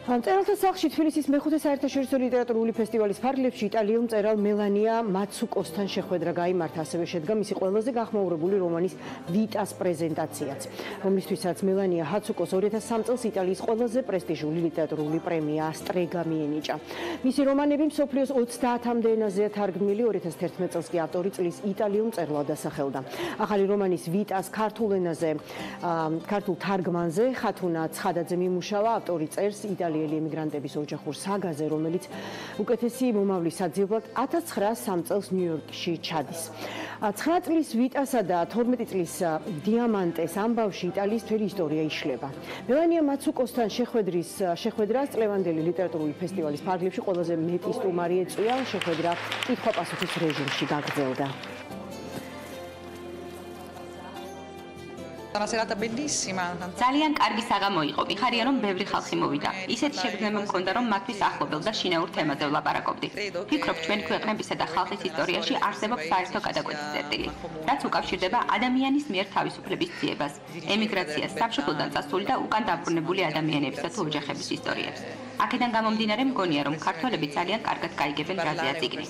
მწერალთა სახლში თბილისის მეხუთე საერთაშორისო ლიტერატურული ფესტივალის ფარგლებში იტალიელ მწერალ მელანია მაცუკოსთან შეხვედრა გაიმართა, ასევე შედგა მისი ყველაზე გახმაურებული რომანის ვიტას პრეზენტაციაც, რომლისთვისაც მელანია მაცუკოს 2003 წელს იტალიის ყველაზე პრესტიჟული ლიტერატურული პრემია სტრეგა მიენიჭა. მისი რომანები მსოფლიოს 30-მდე ენაზეა თარგმნილი, 2011 წელს კი ავტორი წლის იტალიურ მწერლად დასახელდა. ახალი რომანის ვიტას ქართულ ენაზე, ქართულ თარგმანზე ხათუნა ცხადაძე მიმუშავა, ავტორი წერს იტალიელი ემიგრანტების ოჯახურ საგაზე, რომელიც უკეთესი მომავლის საძიებლად 1903 წელს ნიუ-იორკში ჩადის. 9 წლის ვიტასა და 12 წლის დიამანტეს ამბავში იტალიის მთელი ისტორია იშლება. მელანია მაცუკოსთან შეხვედრას წლევანდელი ლიტერატურული ფესტივალის ფარგლებში ყველაზე მეტი სტუმარი ეწვია, შეხვედრა კითხვა-პასუხის რეჟიმში გაგრძელდა. ძალიან კარგი საღამო იყო. მიხარია, რომ ბევრი ხალხი მოვიდა. ისეთი შეგრძნება მქონდა, რომ მათთვის ახლობელ და შინაურ თემაზე ვლაპარაკობდი. ვფიქრობ, ჩვენი ქვეყნებისა და ხალხის ისტორიაში არსებობს საერთო გადაკვეთის წერტილი, რაც უკავშირდება ადამიანის მიერ თავისუფლების ძიებას, ემიგრაციას, სამშობლოდან წასული და უკან დაბრუნებული ადამიანებისა თუ ოჯახების ისტორიებს. აქედან გამომდინარე მგონია, რომ ქართველები ძალიან კარგად გაიგებენ რაზეა წიგნი.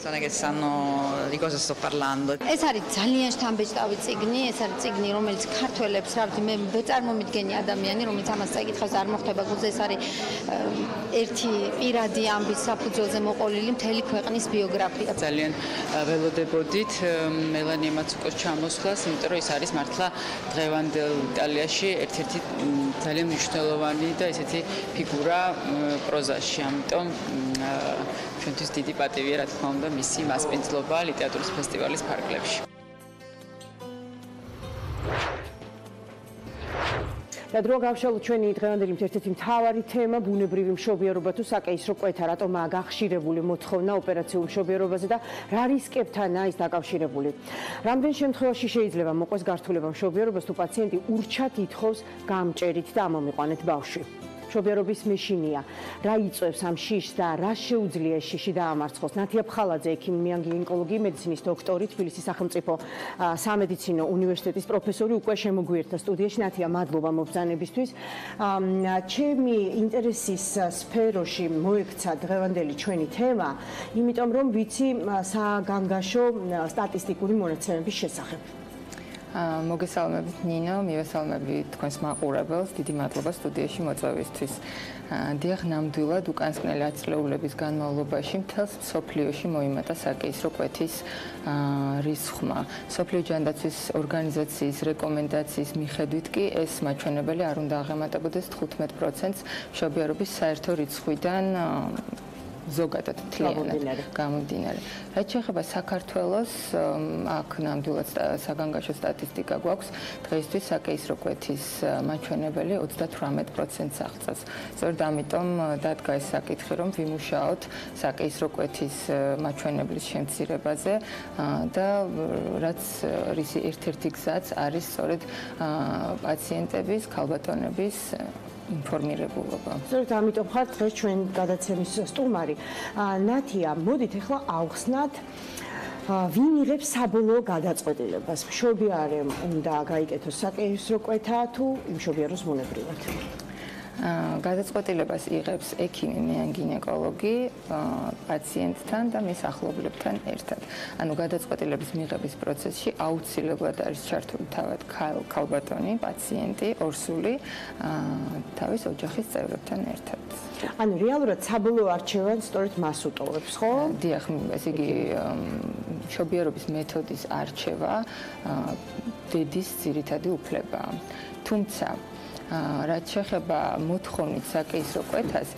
ეს არის ძალიან შთამბეჭდავი წიგნი, ეს არის წიგნი, რომელიც ქართველებს მე ვეწარმომიდგენი ადამიანი, რომელიც ამას წაიკითხავს, არ მოხდება გულზე, ეს არის ერთი პირადი ამბის საფუძველზე მოყოლილი მთელი ქვეყნის ბიოგრაფია. ძალიან ველოდებოდით მელანია მაცუკოს ჩამოსვლას, იმიტომ რომ ის არის მართლა დღევანდელ იტალიაში ერთ-ერთი ძალიან მნიშვნელოვანი და ესეთი ფიგურა პროზაში, ამიტომ ჩვენთვის დიდი პატივია, რა თქმა უნდა, მისი მასპინძლობა ლიტერატურის ფესტივალის ფარგლებში. და დრო გავშალოთ ჩვენი დღევანდელი ერთ-ერთი მთავარი თემა ბუნებრივი მშობიარობა თუ საკეისრო კვეთა, რატომაა გახშირებული მოთხოვნა ოპერაციულ მშობიარობაზე და რა რისკებთანაა ის დაკავშირებული. რამდენ შემთხვევაში შეიძლება მოყვეს გართულება მშობიარობას თუ პაციენტი ურჩად ითხოვს გამჭერით და ამომიყვანეთ ბავშვი. მშობიარობის მეშინია. რა იწვევს ამ შიშს და რა შეუძლია შიში დაამარცხოს? ნათია ფხალაძე, ექიმი, გინეკოლოგი, მედიცინის დოქტორი, თბილისის სახელმწიფო სამედიცინო უნივერსიტეტის პროფესორი უკვე შემოგვიერთდა სტუდიაში. ნათია, მადლობა მობრძანებისთვის. ჩემი ინტერესის სფეროში მოექცა დღევანდელი ჩვენი თემა, იმიტომ რომ ვიცი საგანგაშო სტატისტიკური მონაცემების შესახებ. მოგესალმებით ნინო, მივესალმებით თქვენს მაყურებელს, დიდი მადლობა სტუდიაში მოწვევისთვის. დიახ, ნამდვილად უკანასკნელი ათწლეულების განმავლობაში მთელს მსოფლიოში მოიმატა საკეისრო კვეთის რისხმა. მსოფლიო ჯანდაცვის ორგანიზაციის რეკომენდაციის მიხედვით კი ეს მაჩვენებელი არ უნდა აღემატებოდეს 15%-ს მშობიარობის საერთო რიცხვიდან ზოგადად მთლიანად გამომდინარე. რაც შეეხება საქართველოს, აქ ნამდვილად საგანგაშო სტატისტიკა გვაქვს. დღეისთვის საკეისრო კვეთის მაჩვენებელი 38%-ს აღწევს. სწორედ ამიტომ დადგა ეს საკითხი, რომ ვიმუშაოთ საკეისრო კვეთის მაჩვენებლის შემცირებაზე და რაც რისი ერთ-ერთი გზაც არის სწორედ პაციენტების, ქალბატონების ინფორმირებულობა. სწორედ ამიტომ ხართ დღეს ჩვენ გადაცემის სტუმარი. ნათია, მოდით ახლა ავხსნათ ვინ იღებს საბოლოო გადაწყვეტილებას? მშობიარემ უნდა გაიკეთოს საკეისრო კვეთა თუ იმშობიაროს ბუნებრივად? გადაწყვეტილებას იღებს ექიმი, გინეკოლოგი პაციენტთან და მის ახლობლებთან ერთად. ანუ გადაწყვეტილების მიღების პროცესში აუცილებლად არის ჩართული თავად ქალბატონი, პაციენტი, ორსული თავის ოჯახის წევრებთან ერთად. ანუ რეალურად საბოლოო არჩევანს სწორედ მას უტოვებს, ხო? დიახ, ესე იგი მშობიარობის მეთოდის არჩევა დედის ძირითადი უფლებაა. თუმცა რაც შეეხება მოთხოვნით საკეისრო კვეთას,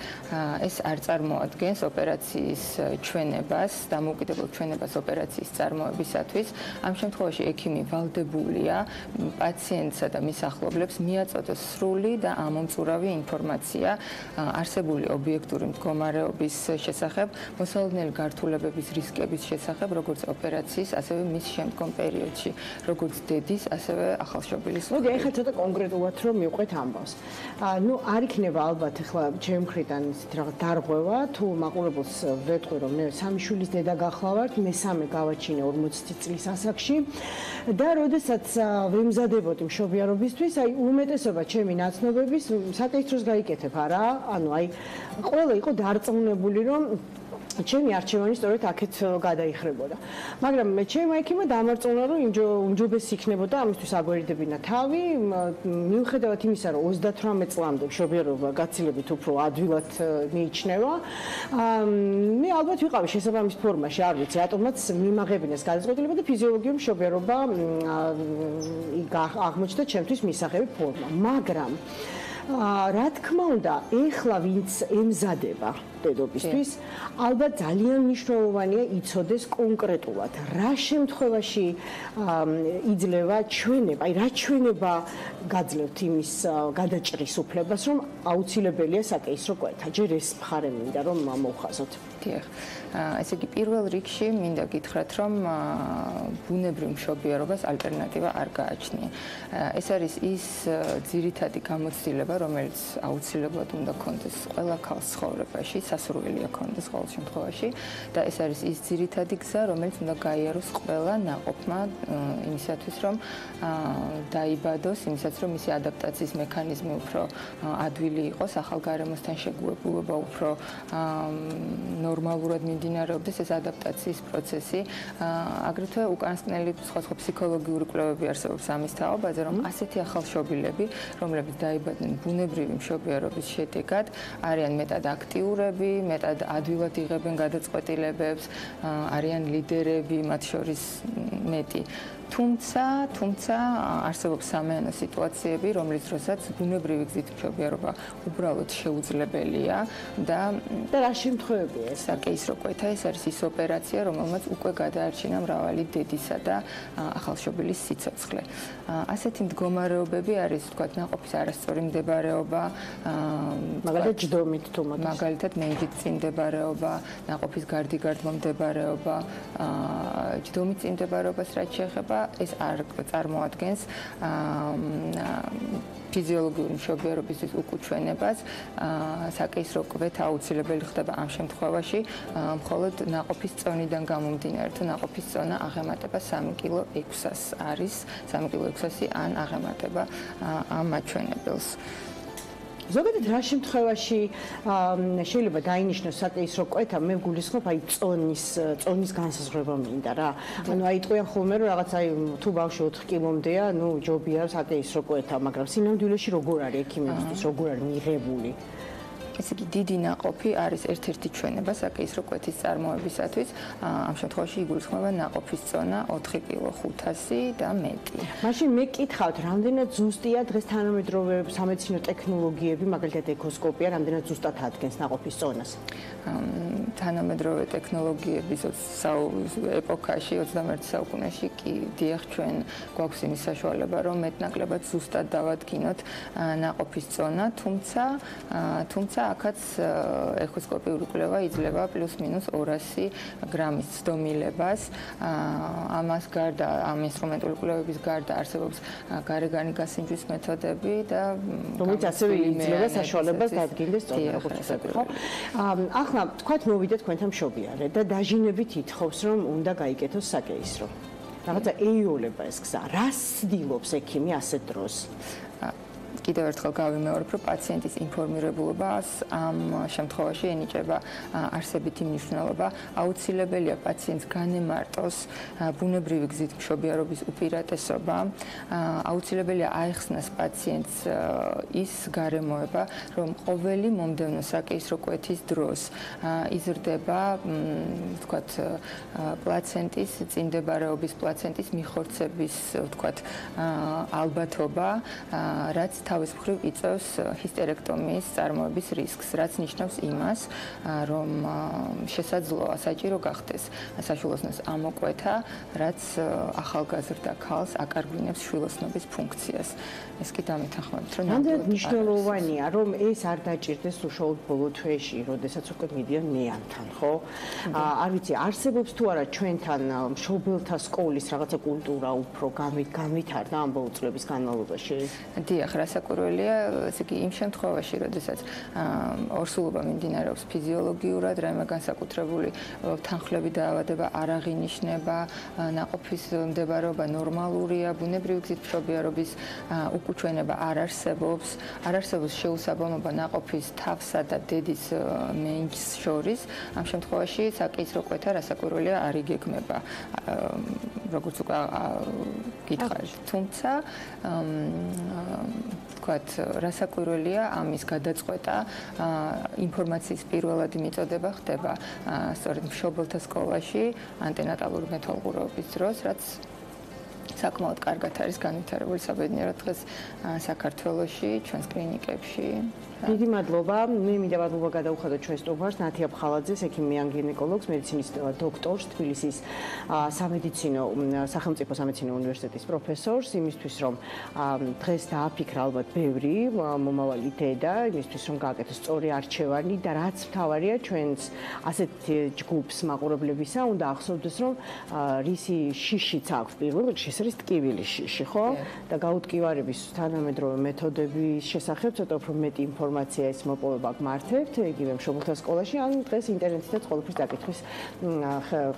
ეს არ წარმოადგენს ოპერაციის ჩვენებას, დამოუკიდებელ ჩვენებას ოპერაციის წარმოებისათვის. ამ შემთხვევაში ექიმი ვალდებულია პაციენტსა და მის ახლობლებს მიაწოდოს სრული და ამომწურავი ინფორმაცია არსებული ობიექტური მდგომარეობის შესახებ, მოსალოდნელი გართულებების რისკების შესახებ, როგორც ოპერაციის, ასევე მის შემდგომ პერიოდში, როგორც დედის, ასევე ახალშობილის. მოდი, ახლა ცოტა კონკრეტულად რომ მივყვეთ ამბავს. ნუ არ იქნება ალბათ ახლა ჩემ მხრიდან ისეთ რაღაც დარღვევა, თუ მაყურებელს ვეტყვი რომ მე სამი შვილის დედა გახლავართ, მესამე გავაჩინე 40 წლის ასაკში და როდესაც ვემზადებოდი მშობიარობისთვის, აი უმეტესობა ჩემი ნაცნობების საკეისროს გაიკეთებ, არა? ანუ აი ყველა იყო დარწმუნებული რომ ჩემი არჩევანი სწორედ აქეთ გადაიხრებოდა. მაგრამ ჩემმა ექიმმა დამარწმუნა, რომ უმჯობესი იქნებოდა ამისთვის აგვერიდებინა თავი, მიუხედავად იმისა, რომ 38 წლამდე მშობიარობა გაცილებით უფრო ადვილად მიიჩნევა. მე ალბათ ვიყავი შესაბამის ფორმაში, არ ვიცი, რატომაც მიმაღებინეს გადაწყვეტილება და ფიზიოლოგიური მშობიარობა აღმოჩნდა ჩემთვის მისაღები ფორმა. მაგრამ რა თქმა უნდა, ეხლა ვინც ემზადება დედობისთვის, ალბათ ძალიან მნიშვნელოვანია იცოდეს კონკრეტულად, რა შემთხვევაში იძლევა ჩვენება, აი რა ჩვენება გაძლევთ იმის გადაჭრის უფლებას, რომ აუცილებელია საკეისრო კვეთა. ჯერ ეს მხარე მინდა რომ მოვხაზოთ. დიახ. ესე იგი პირველ რიგში მინდა გითხრათ, რომ ბუნებრივ მშობიარობას ალტერნატივა არ გააჩნია. ეს არის ის ძირითადი გამოცდილება, რომელიც აუცილებლად უნდა კონდეს ყველა ქალს ცხოვრებაში, სასურველია კონდეს ყოველ შემთხვევაში და ეს არის ის ძირითადი გზა, რომელიც უნდა გაიაროს ყველა ნაყოფმა იმისათვის, რომ დაიბადოს, იმისათვის, რომ მისი ადაპტაციის მექანიზმი უფრო ადვილი იყოს, ახალ გარემოსთან შეგუებულობა უფრო ნორმალურად მიმდინარეობდეს ეს ადაპტაციის პროცესი. აგრეთვე უკანასკნელი სხვა ფსიქოლოგიური კვლევები არსებობს ამის თაობაზე, რომ ასეთი ახალშობილები, რომლებიც დაიბადნენ ბუნებრივი მშობიარობის შედეგად, არიან მეტად აქტიურები, მეტად ადვილად იღებენ გადაწყვეტილებებს, არიან ლიდერები, მათ შორის მეტი. თუმცა არსებობს სამეანო სიტუაციები, რომლის დროსაც ბუნებრივი გზით მშობიარობა უბრალოდ შეუძლებელია და რა შემთხვევებია ეს? საკეისრო კვეთა ეს არის ის ოპერაცია, რომელმაც უკვე გადაარჩინა მრავალი დედისა და ახალშობილის სიცოცხლე. ასეთი მდგომარეობები არის, ვთქვათ, ნაყოფის არასწორი მდებარეობა, მაგალითად ჯდომით თუ მაგალითად მენჯით წინდებარეობა, ნაყოფის გარდიგარდმო მდებარეობა, ჯდომით წინდებარეობას რაც შეეხება ითვლება, ეს არ წარმოადგენს ფიზიოლოგიური მშობიარობისთვის უკუჩვენებას, საკეისრო კვეთა აუცილებელი ხდება ამ შემთხვევაში, მხოლოდ ნაყოფის წონიდან გამომდინარე, თუ ნაყოფის წონა აღემატება 3 კილო 600-ს არის, 3 კილო 600 ან აღემატება ამ მაჩვენებელს. ზოგადად რა შემთხვევაში შეიძლება დაინიშნოს საკეისრო კვეთა, მე გულისხმობ აი წონის განსაზღვრება მინდა რა. ანუ აიტყვიან ხოლმე რომ რაღაც აი თუ ბავშვი 4 კილომდეა, ნუ ჯობია საკეისრო კვეთა, მაგრამ სინამდვილეში როგორ არის ექიმებისთვის, როგორ არის მიღებული? ესე იგი დიდი ნაყოფი არის ერთ-ერთი ჩვენება საკეისრო კვეთის წარმოებისათვის. ამ შემთხვევაში იგულისხმება ნაყოფის წონა 4 კილო 500 და მეტი. მაშინ მე გკითხავთ, რამდენად ზუსტია დღეს თანამედროვე სამედიცინო ტექნოლოგიები, მაგალითად ეკოსკოპია, რამდენად ზუსტად ადგენს ნაყოფის წონას? თანამედროვე ტექნოლოგიების ეპოქაში 21 საუკუნეში კი დიახ ჩვენ გვაქვს იმის საშუალება რომ მეტნაკლებად ზუსტად დავადგინოთ ნაყოფის წონა, თუმცა აქაც ეხოსკოპიური კვლევა იძლევა პლუს-მინუს 200 გრამის ცდომილებას. ამას გარდა, ამ ინსტრუმენტული კვლევების გარდა არსებობს გარეგანი გასინჯვის მეთოდები და რომელიც ასევე იძლევა საშუალებას დადგინდეს წონა, როგორც ვთქვი, ხო? ახლა თქვათ მოვიდეთ თქვენთან მშობიარე და დაჟინებით ითხოვს რომ უნდა გაიკეთოს საკეისრო. რაღაცა ეიოლება ეს გზა. რას ცდილობს ექიმი ასეთ დროს? კიდევ ერთხელ გავიმეორებ, რომ პაციენტის ინფორმირებულობას ამ შემთხვევაში ენიჭება არსებითი მნიშვნელობა. აუცილებელია პაციენტს განემარტოს ბუნებრივი გზით მშობიარობის უპირატესობა. აუცილებელია აეხსნას პაციენტს ის გარემოება, რომ ყოველი მომდევნო საკეისრო კვეთის დროს იზრდება, ვთქვათ, პლაცენტის წინდებარეობის პლაცენტის მიხორცების, ვთქვათ, ალბათობა, რაც თავის მხრივ იწევს ჰისტერექტომიის წარმოების რისკს, რაც ნიშნავს იმას, რომ შესაძლოა საჭირო გახდეს საშვილოსნოს ამოკვეთა, რაც ახალგაზრდა ქალს აკარგვინებს შვილოსნობის ფუნქციას. ეს კი დამეთანხმებით, რომ ნამდვილად მნიშვნელოვანია, რომ ეს არ დაჭირდეს უშუალოდ ბოლო თვეში, როდესაც უკვე მიდიან მეანთან, ხო? არ ვიცი, არსებობს თუ არა ჩვენთან მშობელთა სკოლის რაღაცა კულტურა უფრო განვითარდა ამ ბოლო წლების განმავლობაში? დიახ, რასაკვირველია, ესე იგი იმ შემთხვევაში, როდესაც ორსულობა მიმდინარეობს ფიზიოლოგიურად, რაიმე განსაკუთრებული თანხლები დაავადება არ აღინიშნება, ნაყოფის მდებარეობა ნორმალურია, ბუნებრივი გზით მშობიარობის უკუჩვენება არ არსებობს შეუსაბამობა ნაყოფის თავსა და დედის მეინჯს შორის, ამ შემთხვევაში საკეისრო კვეთა რასაკვირველია არ იგეგმება, როგორც უკვე გითხარით. თუმცა ვთქვათ, რასაკვირველია ამის გადაწყვეტა ინფორმაციის პირველადი მიწოდება ხდება სწორედ მშობელთა სკოლაში ანტენატალური მეთვალყურეობის დროს, რაც საკმაოდ კარგად არის განვითარებული საბედნიეროდ დღეს საქართველოში, ჩვენს კლინიკებში. დიდი მადლობა. მე მინდა მადლობა გადაუხადო ჩვენ სტუმარს ნათია ფხალაძეს, ექიმი ან გინეკოლოგს, მედიცინის დოქტორს, თბილისის სახელმწიფო სამედიცინო უნივერსიტეტის პროფესორს, იმისთვის რომ დღეს დააფიქრა ალბათ ბევრი მომავალი დედა, იმისთვის რომ გააკეთოს სწორი არჩევანი და რაც მთავარია ჩვენს ასეთ ჯგუფს მაყურებლებისა, უნდა ახსოვდეს რომ რისი შიშიც აქვს პირველ რიგში, ეს არის ტკივილი შიში, ხო? და გაუტკივარების თანამედროვე მეთოდების შესახებ ცოტა უფრო მეტი ინფორმაცია ის მოპოვება გმართებთ, იგივე მშობელთა სკოლაში, ან დღეს ინტერნეტითაც ყოველთვის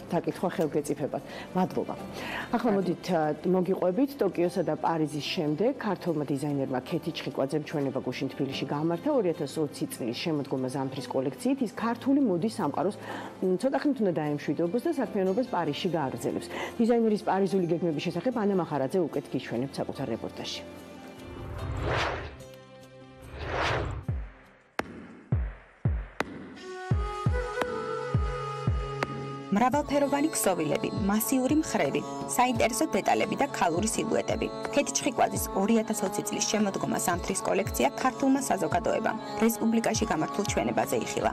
დაკითხვა ხელგეწიფებად. მადლობა. ახლა მოდით მოგიყვებით ტოკიოსა და პარიზის შემდეგ ქართველმა დიზაინერმა ქეთი ჩხიკვაძემ ჩვენება გუშინ თბილისში გამართა 2020 წლის შემოდგომა ზამთრის კოლექციით. ის ქართული მოდის სამყაროს ცოტა ხნით უნდა დაემშვიდობოს და საქმიანობას პარიზში გააგრძელებს. დიზაინერის პარიზული გეგმების შესახებ ანა მახარაძე უკეთ გიჩვენებთ საკუთარ რეპორტაჟში. მრავალფეროვანი ქსოვილები, მასიური მხრები, საინტერესო დეტალები და ქალური სილუეტები. ქეთი ჩხიკვაძის 2020 წლის შემოდგომა ზამთრის კოლექცია ქართულმა საზოგადოებამ რესპუბლიკაში გამართულ ჩვენებაზე იხილა.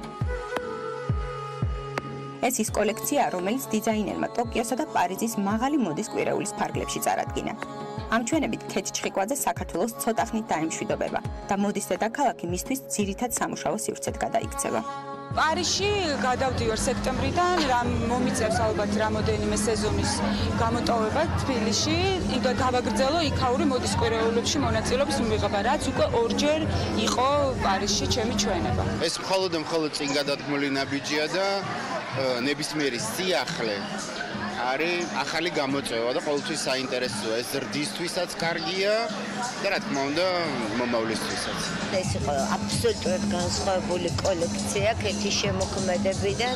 ეს ის კოლექციაა, რომელიც დიზაინერმა ტოკიოსა და პარიზის მაღალი მოდის კვირეულის ფარგლებში წარადგინა. ამ ჩვენებით ქეთი ჩხიკვაძე საქართველოს ცოტა ხნით დაემშვიდობება და მოდის დედაქალაქი მისთვის ძირითად სამუშაო სივრცედ გადაიქცევა. პარიზში გადავდივარ სექტემბრიდან, მომიწევს ალბათ რამოდენიმე სეზონის გამოტოვება თბილისში, და გავაგრძელო იქაური მოდის კვირეულებში მონაწილეობის მიღება, რაც უკვე ორჯერ იყო პარიზში ჩემი ჩვენება. ეს მხოლოდ წინ გადადგმული ნაბიჯია და ნებისმიერი სიახლე არის ახალი გამოწვევა და ყოველთვის საინტერესოა. ეს ზრდისთვისაც კარგია და რა თქმა უნდა მომავლისთვისაც. ეს იყო აბსოლუტურად განსხვავებული კოლექცია ქეთის შემოქმედებიდან.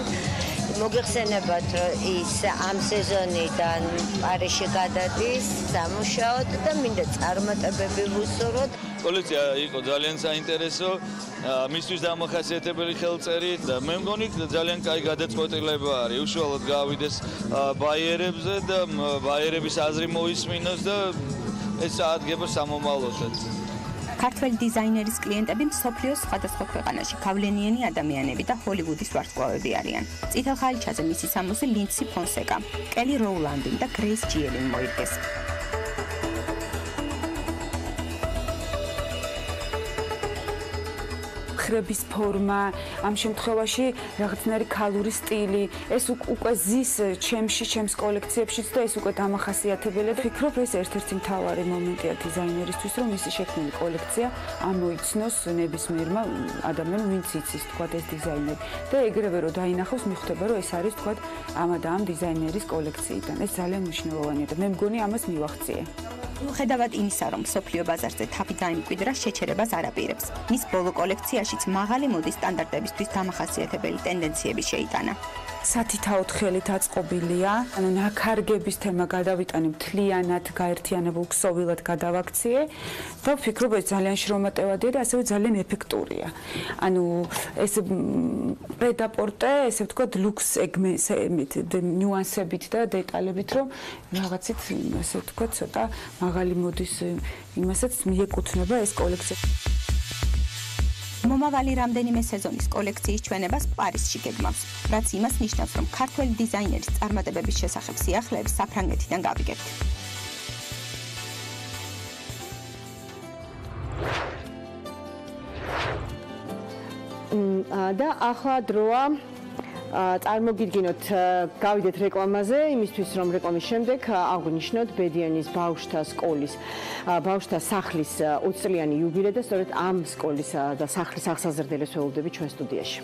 მოგეხსენებათ, რომ ის ამ სეზონიდან პარიზში გადადის სამუშაოდ და მინდა წარმატებები ვუსურვოთ. კოლექცია იყო ძალიან საინტერესო, მისთვის დამახასიათებელი ხელწერი და მე მგონი ძალიან კაი გადაწყვეტილება არის. უშუალოდ გავიდეს ბაიერებზე და ბაიერების აზრი მოისმინოს და ეს აღდგება სამომავლოდაც. ქართველი დიზაინერის კლიენტები მსოფლიოს სხვადასხვა ქვეყანაში გავლენიანი ადამიანები და ჰოლივუდის ვარსკვლავები არიან. წითელ ხალიჩაზე მისი სამოსი ლინდსი ფონსეკა, კელი როულანდი და გრეის ჯიელინი მოიგეს. ხრების ფორმა, ამ შემთხვევაში რაღაცნაირი ქალური სტილი, ეს უკვე ზის ჩემს კოლექციებშიც და ეს უკვე დამახასიათებელია და ვფიქრობ, ეს ერთ-ერთი მთავარი მომენტია დიზაინერისთვის, რომ მისი შექმნილი კოლექცია ამოიცნოს ნებისმიერმა ადამიანმა, ვინც იცის თქვა ეს დიზაინერი და ეგრევე რომ დაინახოს, მიხვდება, რომ ეს არის თქვა ამ და ამ დიზაინერის კოლექციიდან. ეს ძალიან მნიშვნელოვანია და მე მგონი ამას მივახციე. მიუხედავად იმისა, რომ მსოფლიო ბაზარზე თავი დაიმკვიდრა, შეჩერებას არ აპირებს. მის ბოლო კოლექციაშიც მაღალი მოდის სტანდარტებისთვის დამახასიათებელი ტენდენციები შეიტანა. სათითაოდ ხელი დაწყობილია, ანუ ნაქარგების თემა გადავიტანე მთლიანად გაერთიანებულ ქსოვილად გადავაქციე და ვფიქრობ, ეს ძალიან შრომატევადია და ასევე ძალიან ეფექტურია. ანუ ეს პრედაპორტე, ესე ვთქვათ, ლუქს ნიუანსებით და დეტალებით, რომ რაღაცით, ესე ვთქვათ, ცოტა მაღალი მოდის იმასაც მიეკუთვნება ეს კოლექცია. მომავალი რამდენიმე სეზონის კოლექციის ჩვენებას პარიზში გეგმავს, რაც იმას ნიშნავს, რომ ქართველი დიზაინერის წარმატებების შესახებ სიახლეებს საფრანგეთიდან გავიგებთ. და ახლა დროა წარმოგიდგინოთ, გავიდეთ რეკლამაზე, იმისთვის რომ რეკლამის შემდეგ აღვნიშნოთ ბედიანის ბავშვთა სკოლის, ბავშვთა სახლის 20-წლიანი იუბილე და სწორედ ამ სკოლის და სახლის აღსაზრდელებს ველოდები ჩვენ სტუდიაში.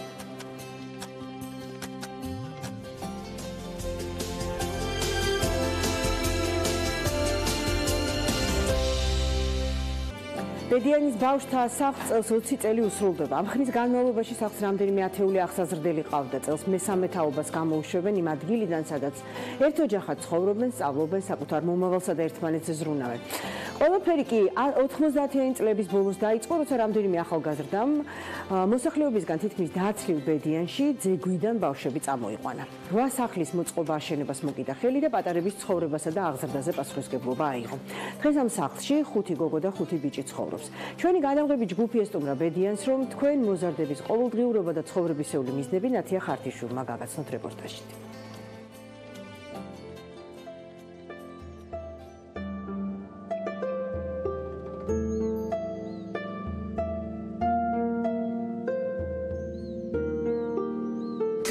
ბედიანის ბავშვთა სახლს წელს 20 წელი უსრულდება. ამ ხნის განმავლობაში სახლს რამდენიმე ათეული აღსაზრდელი ყავდა. წელს მესამე თაობას გამოუშვებენ იმ ადგილიდან, სადაც ერთოჯახად ცხოვრობენ, სწავლობენ, საკუთარ მომავალსა და ერთმანეთზე ზრუნავენ. ყველაფერი კი 90-იანი წლების ბოლოს დაიწყო, როცა რამდენიმე ახალგაზრდამ მოსახლეობისგან თითქმის დაცლილ ბედიანში ძეგვიდან ბავშვები წამოიყვანა. 8 სახლის მოწყობა აშენებას მოკიდა ხელი და პატარების ცხოვრებასა და აღზრდაზე პასუხისმგებლობა აიღო. დღეს ამ სახლში 5 გოგო და 5 ბიჭი ცხოვრობს. ჩვენი გადამღები ჯგუფი ესტუმრა ბედიანს, რომ თქვენ მოზარდების ყოველდღიურობა და ცხოვრებისეული მიზნები ნათია ხართიშვილმა გაგაცნოთ რეპორტაჟით.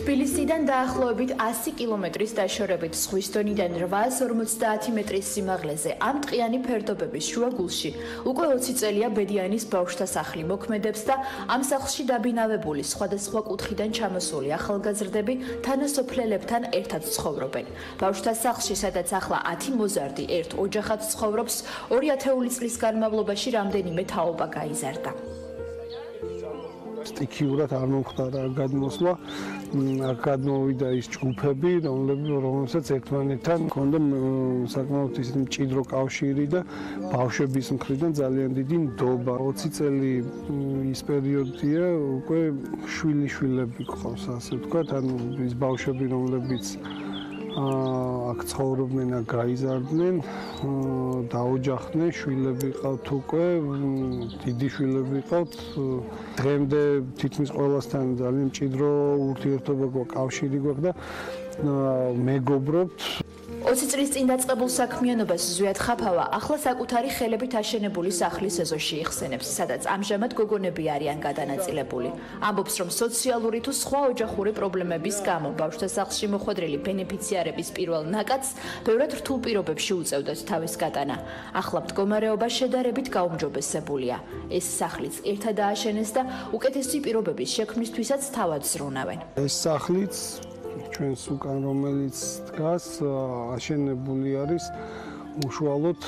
თბილისიდან დაახლოებით 100 კილომეტრის დაშორებით ზღვის დონიდან 850 მეტრის სიმაღლეზე ამ ტყიანი ფერდობების შუაგულში უკვე 20 წელია ბედიანის ბავშვთა სახლი მოქმედებს და ამ სახლში დაბინავებული სხვადასხვა კუთხიდან ჩამოსული ახალგაზრდები თანასოფლელებთან ერთად ცხოვრობენ. ბავშვთა სახლში, სადაც ახლა 10 მოზარდი ერთ ოჯახად ცხოვრობს, 2 ათეული წლის განმავლობაში რამდენიმე თაობა გაიზარდა. სტიქიურად არ მომხდარა გადმოსვლა, აქ გადმოვიდა ის ჯგუფები, რომელსაც ერთმანეთთან ჰქონდა საკმაოდ ისეთი მჭიდრო კავშირი და ბავშვების მხრიდან ძალიან დიდი ნდობა. 20 წელი ის პერიოდია, უკვე შვილიშვილები ყავს, ასე ვთქვათ, ანუ ის ბავშვები, რომლებიც აქ ცხოვრობდნენ, აქ გაიზარდნენ, დაოჯახდნენ, შვილები ყავთ უკვე, დიდი შვილები ყავთ. დღემდე თითქმის ყველასთან ძალიან მჭიდრო ურთიერთობა გვაქვს, კავშირი გვაქვს და მეგობრობთ. 20 წლის წინ დაწყებულ საქმიანობას ზვიად ხაფავა ახლა საკუთარი ხელებით აშენებული სახლის ეზოში იხსენებს, სადაც ამჟამად გოგონები არიან გადანაწილებული. ამბობს, რომ სოციალური თუ სხვა ოჯახური პრობლემების გამო ბავშვთა სახლში მოხვედრილი ბენეფიციარების პირველ ნაკადს ბევრად რთულ პირობებში უწევდათ თავის გატანა. ახლა მდგომარეობა შედარებით გაუმჯობესებულია. ეს სახლიც ერთად ააშენეს და უკეთესი პირობების შექმნისთვისაც თავად ზრუნავენ. ეს სახლიც ჩვენს უკან რომელიც დგას აშენებული არის უშუალოდ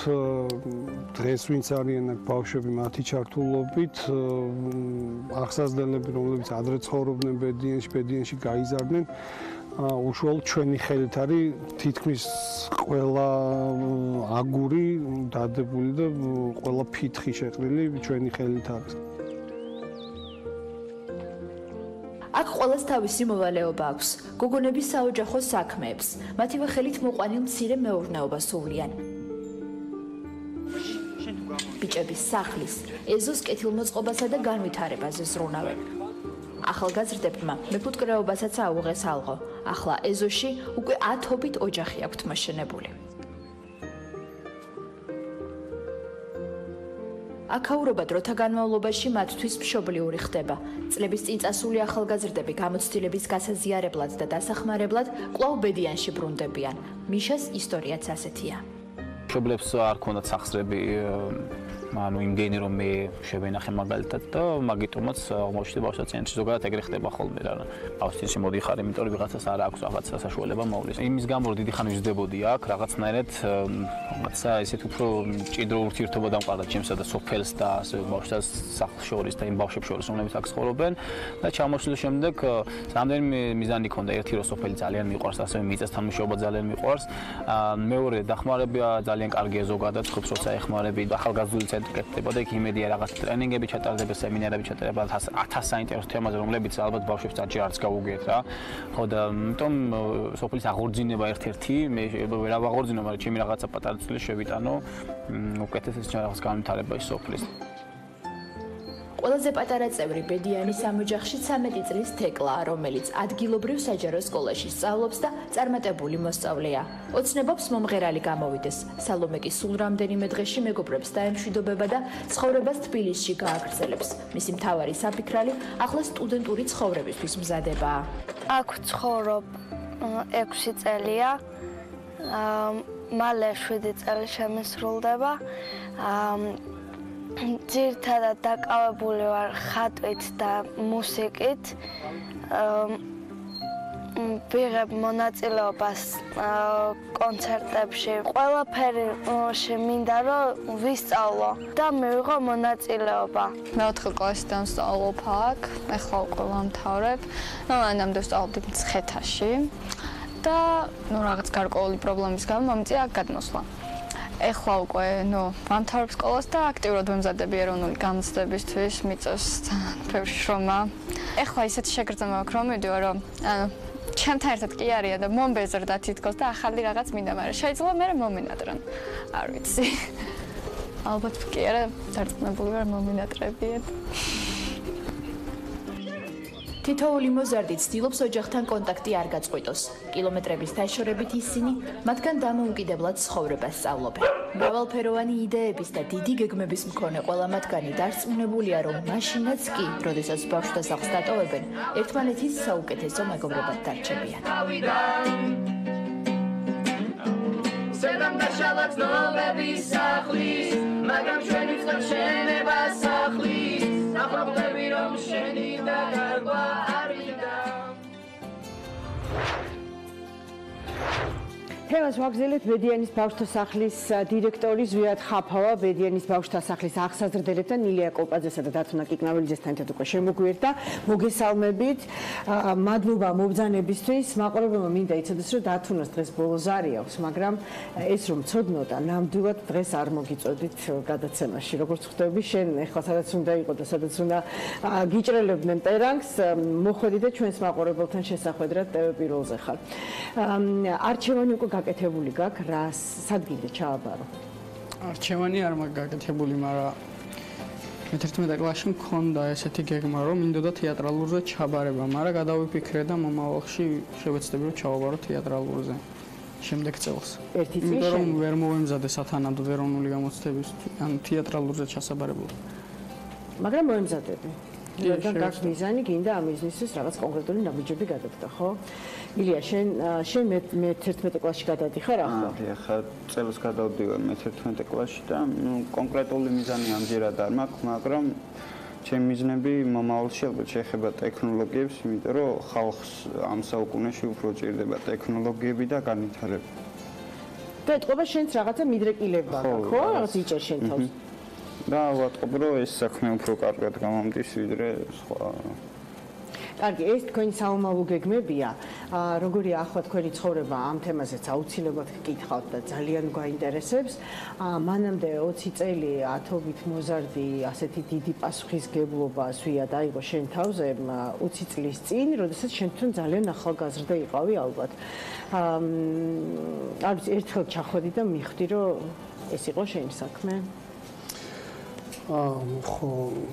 დღეს ვინც არიან აქ ბავშვები მათი ჩართულობით აღსაზრდელები რომლებიც ადრე ცხოვრობდნენ ბედიანში გაიზარდნენ უშუალოდ ჩვენი ხელით არის თითქმის ყველა აგური დადებული და ყველა ფითხი შეყრილი ჩვენი ხელით არის. აქ ყველას თავისი მოვალეობა აქვს. გოგონები საოჯახო საქმეებს, მათივე ხელით მოყვანილ მცირე მეურნეობას სულიან. ბიჭების სახლის, ეზოს კეთილმოწყობასა და განვითარებაზე ზრუნავენ. ახალგაზრდებმა მეფუტკრეობასაც აუღეს ალღო. ახლა ეზოში უკვე 10-ობით ოჯახი აქვთ მოშენებული. აქაურობა დროთა განმავლობაში მათთვის მშობლიური ხდება. წლების წინ წასული ახალგაზრდები გამოცდილების გასაზიარებლად და დასახმარებლად კვლავ ბედიანში ბრუნდებიან. მიშას ისტორიაც ასეთია. მშობლებს არ ქონდათ სახსრები ანუ იმდენი რომ მე შევენახე მაგალითად და მაგიტომაც აღმოჩნდა ბავშვთა ცენტრში ზოგადად ეგრე ხდება ხოლმე რა ბავშვში მოდიხარ იმიტომ რომ ვიღაცას არ აქვს რაღაც საშუალება მოვლის იმის გამო რომ დიდი ხანი ვიზრდებოდი აქ რაღაცნაირად რაღაცა ესეთ უფრო მჭიდრო ურთიერთობა დამყარდა ჩემსა და სოფელს და ასე ბავშვთა სახლს შორის და იმ ბავშვებს შორის რომლებიც აქ ცხოვრობენ და ჩამოსვლის შემდეგ რამდენიმე მიზანი ქონდა ერთი რომ სოფელი ძალიან მიყვარს ასევე მიწასთან მუშაობა ძალიან მიყვარს მეორე დახმარება ძალიან კარგია ზოგადად ხუთს როცა ეხმარები ახალგაზრდული კეთდება და იქ იმედია რაღაც ტრენინგები ჩატარდება, სემინარები ჩატარდება 1000 საინტერესო თემაზე, რომლებიც ალბათ ბავშვებს საჭირო არც გაუგეთ რა. ხო და ამიტომ სოფლის აღორძინება ერთ-ერთი, მე ვერ ავაღორძინო, მაგრამ ჩემი რაღაცა პატარა წილი შევიტანო უკეთესეს რაღაც განვითარება ის სოფლის. ყველაზე პატარა წევრი ბედიანის ამოჯახში 13 წლის თეკლაა, რომელიც ადგილობრივ საჯარო სკოლაში სწავლობს და წარმატებული მოსწავლეა. ოცნებობს მომღერალი გამოვიდეს. სალომე კი სულ რამდენიმე დღეში მეგობრებს დაემშვიდობება და ცხოვრებას თბილისში გააგრძელებს. მისი მთავარი საფიქრალი ახლა სტუდენტური ცხოვრებისთვის მზადებაა. აქ ცხოვრობ 6 წელია. მალე 7 წელი შემისრულდება. ძირითადად დაკავებული ვარ ხატვით და მუსიკით. ვიღებ მონაწილეობას კონცერტებში. ყველაფერი მინდა რომ ვისწავლო და მივიღო მონაწილეობა. მეოთხე კლასიდან ვსწავლობ აქ, ახლა უკვე ვამთავრებ. მანამდე ვსწავლობდი მცხეთაში და რაღაც გარკვეული პრობლემის გამო მომწია აქ გადმოსვლა. ეხლა უკვე ვამთავრებ სკოლას და აქტიურად ვემზადები ეროვნული გამოცდებისთვის, მიწევს ბევრი შრომა. ეხლა ისეთი შეგრძნება აქვს, რომ მივიდივარ, რომ ჩემთან ერთად კი არიან და მომბეზრდა თითქოს და ახალი რაღაც მინდა, მაგრამ შეიძლება მე მომენატრონ. არ ვიცი. ალბათ კი არა, დარწმუნებული ვარ მომენატრებიეთ. თითოეული მოზარდი ცდილობს ოჯახთან კონტაქტი არ გაწყვიტოს. კილომეტრების დაშორებით ისინი მათგან დამოუკიდებლად ცხოვრებას სწავლობენ. მრავალფეროვანი იდეების და დიდი გეგმების მქონე ყველა მათგანი დარწმუნებულია, რომ მაშინაც კი, როდესაც ბავშვთა სახლს დატოვებენ, ერთმანეთის საუკეთესო მეგობრებად დარჩებიან. ზედამ დაშალაც ნომების სახლის, მაგრამ ჩვენი წყალ შენება სახლის, ნახვდები რომ შენი და გარგვა არიდა. თემას ვაგზელებთ ბედიანის ბავშვთა სახლის დირექტორი ზვიად ხაფავა, ბედიანის ბავშვთა სახლის აღსაზრდელებთან ილია კოპაძესა და დათუნა კიკნაველიძესთან ერთად უკვე შემოგვიერთდა. მოგესალმებით. მადლობა მობრძანებისთვის. მაყურებელმა მინდა იცოდეს, რომ დათუნას დღეს ბოლო ზარი აქვს, მაგრამ ეს რომ ცოდნოდა, ნამდვილად დღეს არ მოგიწოდით გადაცემაში. როგორც ხვდები, შენ ეხლა სადაც უნდა იყო და სადაც უნდა გიჭრელებდნენ პერანგს, მოხვედი და ჩვენს მაყურებელთან შესახვედრად TV პირველზე ხარ. არჩევანი უკვე გაკეთებული გაქვს, რა სადგილზე ჩააბარო? არჩევანი არ მაქვს გაკეთებული, მაგრამ მე-11 კლასში მქონდა ესეთი გეგმა, რომ მინდოდა თეატრალურზე ჩაბარება, მაგრამ გადავიფიქრე და მომავალში შევეცდები რომ ჩავაბარო თეატრალურზე. შემდეგ წელს. ერთი წლის იმიტომ რომ შემდეგ? ვერ მოვემზადე სათანადოდ ეროვნული გამოცდების ან თეატრალურზე ჩასაბარებლად. მაგრამ მოემზადები. რადგან გაქვს მიზანი, გინდა ამ მიზნისთვის რაღაც კონკრეტული ნაბიჯები გადადგა, ხო? ილია, შენ მე 11 კლასში გადადიხარ ახლა? ახლა წელს გადავდივარ მე 11 კლასში და კონკრეტული მიზანი ამჯერად არ მაქვს, მაგრამ ჩემი მიზნები მომავალში ალბათ შეეხება ტექნოლოგიებს, იმიტომ რომ ხალხს ამ საუკუნეში უფრო ჭირდება ტექნოლოგიები და განვითარება. და ეთყობა შენც რაღაცა მიდრეკილება, ხო? რაღაც იჭერ შენ თავს. და ვატყობ, რომ ეს საქმე უფრო კარგად გამომდის, ვიდრე სხვა. კარგი, ეს თქვენი საომავლო გეგმებია. როგორია ახლა თქვენი ცხოვრება ამ თემაზეც აუცილებლად გკითხავთ და ძალიან გვაინტერესებს. მანამდე 20 წელი ათობით მოზარდი ასეთი დიდი პასუხისგებლობა ზვიად აიღო შენ თავზე 20 წლის წინ, როდესაც შენ თვითონ ძალიან ახალგაზრდა იყავი ალბათ. არის ერთხელ ჩახვედი და მიხვდი, რომ ეს იყო შენი საქმე. ხო,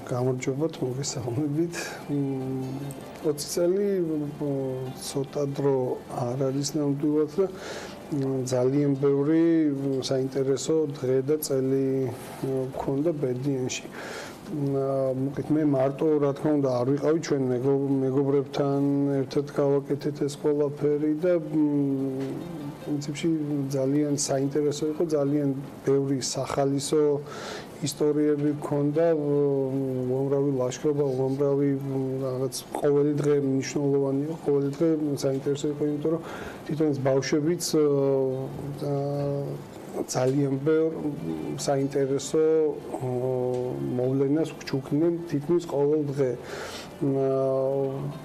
გამარჯობათ, მოგესალმებით. 20 წელი ცოტა დრო არ არის ნამდვილად და ძალიან ბევრი საინტერესო დღე და წელი მქონდა ბედიანში. მე მარტო რა თქმა უნდა არ ვიყავი ჩვენ მეგობრებთან ერთად გავაკეთეთ ეს ყველაფერი და პრინციპში ძალიან საინტერესო იყო, ძალიან ბევრი სახალისო ისტორიები მქონდა, უამრავი ლაშქრობა, უამრავი რაღაც ყოველი დღე მნიშვნელოვანი იყო, ყოველი დღე საინტერესო იყო, იმიტომ რომ თვითონ ბავშვებიც ძალიან ბევრ საინტერესო მოვლენას გვჩუქდნენ თითქმის ყოველ დღე.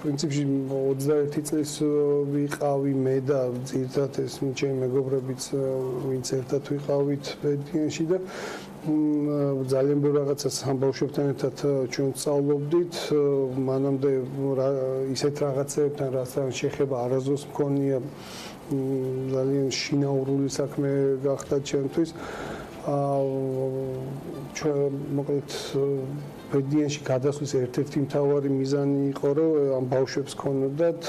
პრინციპში 21 წლის ვიყავი მე და ძირითადად ეს ჩემი მეგობრებიც ვინც ერთად ვიყავით ბედიანში და ძალიან ბევრ რაღაცას ამ ბავშვებთან ერთად ჩვენ სწავლობდით. მანამდე ისეთ რაღაცებთან რასაც შეხება არასდროს მქონია ძალიან შინაურული საქმე გახდა ჩემთვის. ჩვენ მოკლედ ბედიანში გადასვლის ერთ-ერთი მთავარი მიზანი იყო, რომ ამ ბავშვებს ქონოდათ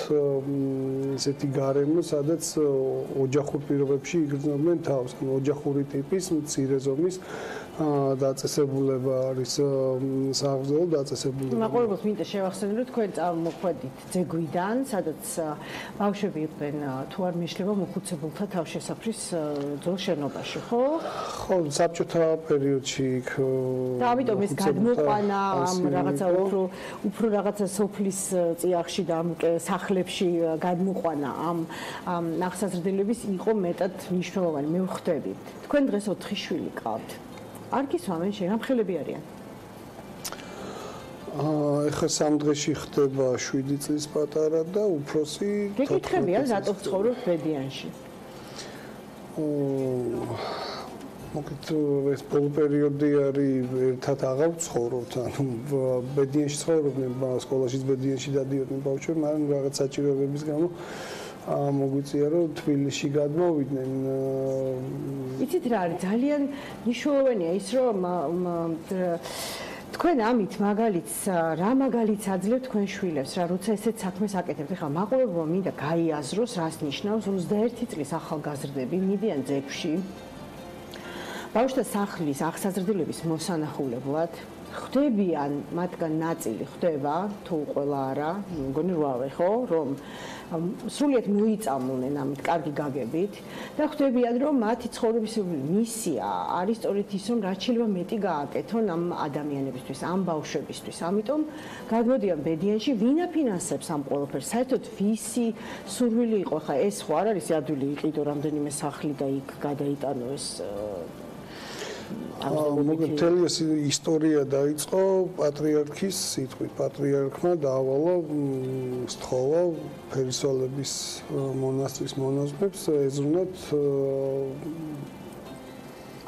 ესეთი გარემო, სადაც ოჯახურ პირობებში იგრძნობდნენ თავს, ოჯახური ტიპის მცირე ზომის დაწესებულება არის საღვთო დაწესებულება. მაყურებელს მინდა შევახსენო, რომ თქვენ წამოხვედით ძეგვიდან, სადაც ბავშვები იყვნენ თუ არ მეშლება მოხუცებულთა თავშესაფრის ძველ შენობაში, ხო? ხო, საბჭოთა პერიოდში იქ და ამიტომ ეს გადმოყვანა ამ რაღაცა უფრო რაღაცა სოფლის წიაღში და ამ სახლებში გადმოყვანა ამ აღსაზრდელების იყო მეტად მნიშვნელოვანი. მე ვხვდები. თქვენ დღეს 4 შვილი გყავთ. არ გისვამენ შეგამხელები არიან? ეხლა სამ დღეში ხდება 7 წლის პატარა და უფროსი გეკითხებიან რატო ცხოვრობ ბედიანში? მოკლედ ეს ბოლო პერიოდი არის ერთად აღარ ვცხოვრობთ, ანუ ბედიანში ცხოვრობდნენ, სკოლაშიც ბედიანში დადიოდნენ ბავშვები, მაგრამ რაღაც საჭიროებების გამო მოგვიწია რომ თბილისში გადმოვიდნენ. იცით რა არის ძალიან მნიშვნელოვანია ის რომ თქვენ ამით რა მაგალითს აძლევთ თქვენ შვილებს რა როცა ესეთ საქმეს აკეთებთ. ეხლა მაყურებელმა მინდა გაიაზროს რას ნიშნავს 21 წლის ახალგაზრდები მიდიან ძეგლში ბავშვთა სახლის აღსაზრდელების მოსანახულებლად ხვდებიან მათგან ნაწილი ხვდება თუ ყველა არა მგონი რვავე ხო რომ სრულიად მოიწამულნენ ამით კარგი გაგებით და ხვდებიან რომ მათი ცხოვრების მისია არის სწორედ ის რომ რაც შეიძლება მეტი გააკეთონ ამ ადამიანებისთვის ამ ბავშვებისთვის ამიტომ გადმოდიან ბედიანში ვინ აფინანსებს ამ ყველაფერს საერთოდ ვისი სურვილი იყო ხა ეს ხო არ არის ადვილი იყიდო რამდენიმე სახლი და იქ გადაიტანო ეს მოგეთელი ეს ისტორია დაიწყო პატრიარქის სიტყვით პატრიარქმა დაავალა სთხოვა ფერისვალების მონასტრის მონაზვნებს ეზრუნათ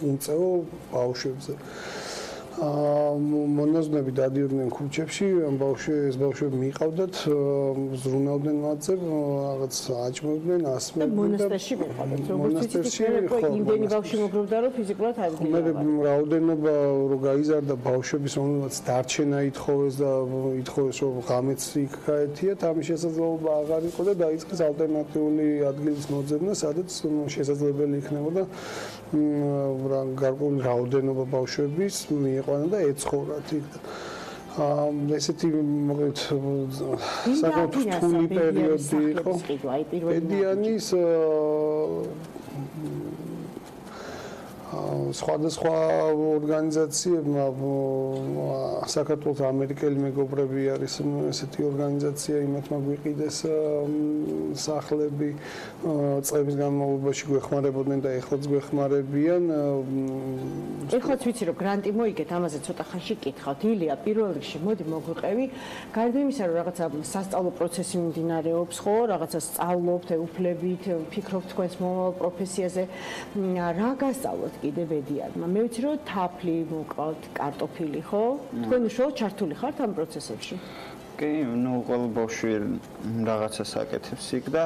უმწეო ბავშვებზე მონაზვნები დადიოდნენ ქუჩებში, ეს ბავშვები მიყავდათ, ზრუნავდნენ მათზე, რაღაც აჭმოდნენ, ასმოდნენ. მონასტერში მიყავდათ, როგორც ვიცით, იმდენი ბავშვი მოგროვდა, რომ ფიზიკურად არ მე რაოდენობა რო გაიზარდა ბავშვების, რომელსაც დარჩენა ითხოვეს და ითხოვეს, რომ ღამეც იქ გაეთიათ, ამის შესაძლებლობა აღარ იყო და დაიწყეს ალტერნატიული ადგილის მოძებნა, სადაც შესაძლებელი იქნებოდა გარკვეული რაოდენობა ბავშვების მიიყვანა და ეცხოვრათ იქ. ესეთი მოკლედ საკმაოდ რთული პერიოდი იყო. ბედიანის სხვადასხვა ორგანიზაციებმა საქართველოს ამერიკელი მეგობრები არის ესეთი ორგანიზაცია, იმათმა გვიყიდეს სახლები წლების განმავლობაში გვეხმარებოდნენ და ეხლაც გვეხმარებიან. ეხლაც ვიცი რომ გრანტი მოიგეთ, ამაზე ცოტა ხანში კითხავთ. ილია, პირველ რიგში მოდი მოგვიყევი. გარდა იმისა, რომ რაღაცა სასწავლო პროცესი მიმდინარეობს, ხო, რაღაცა სწავლობთ, ეუფლებით, ფიქრობთ თქვენს მომავალ პროფესიაზე. რა გასწავლოთ კიდე ბედიანმა? მე ვიცი რომ თაფლი მოყავთ, კარტოფილი, ხო? თქვენ უშუალოდ ჩართული ხართ ამ პროცესებში? კი, ყველა ბავშვი რაღაცას აკეთებს იქ და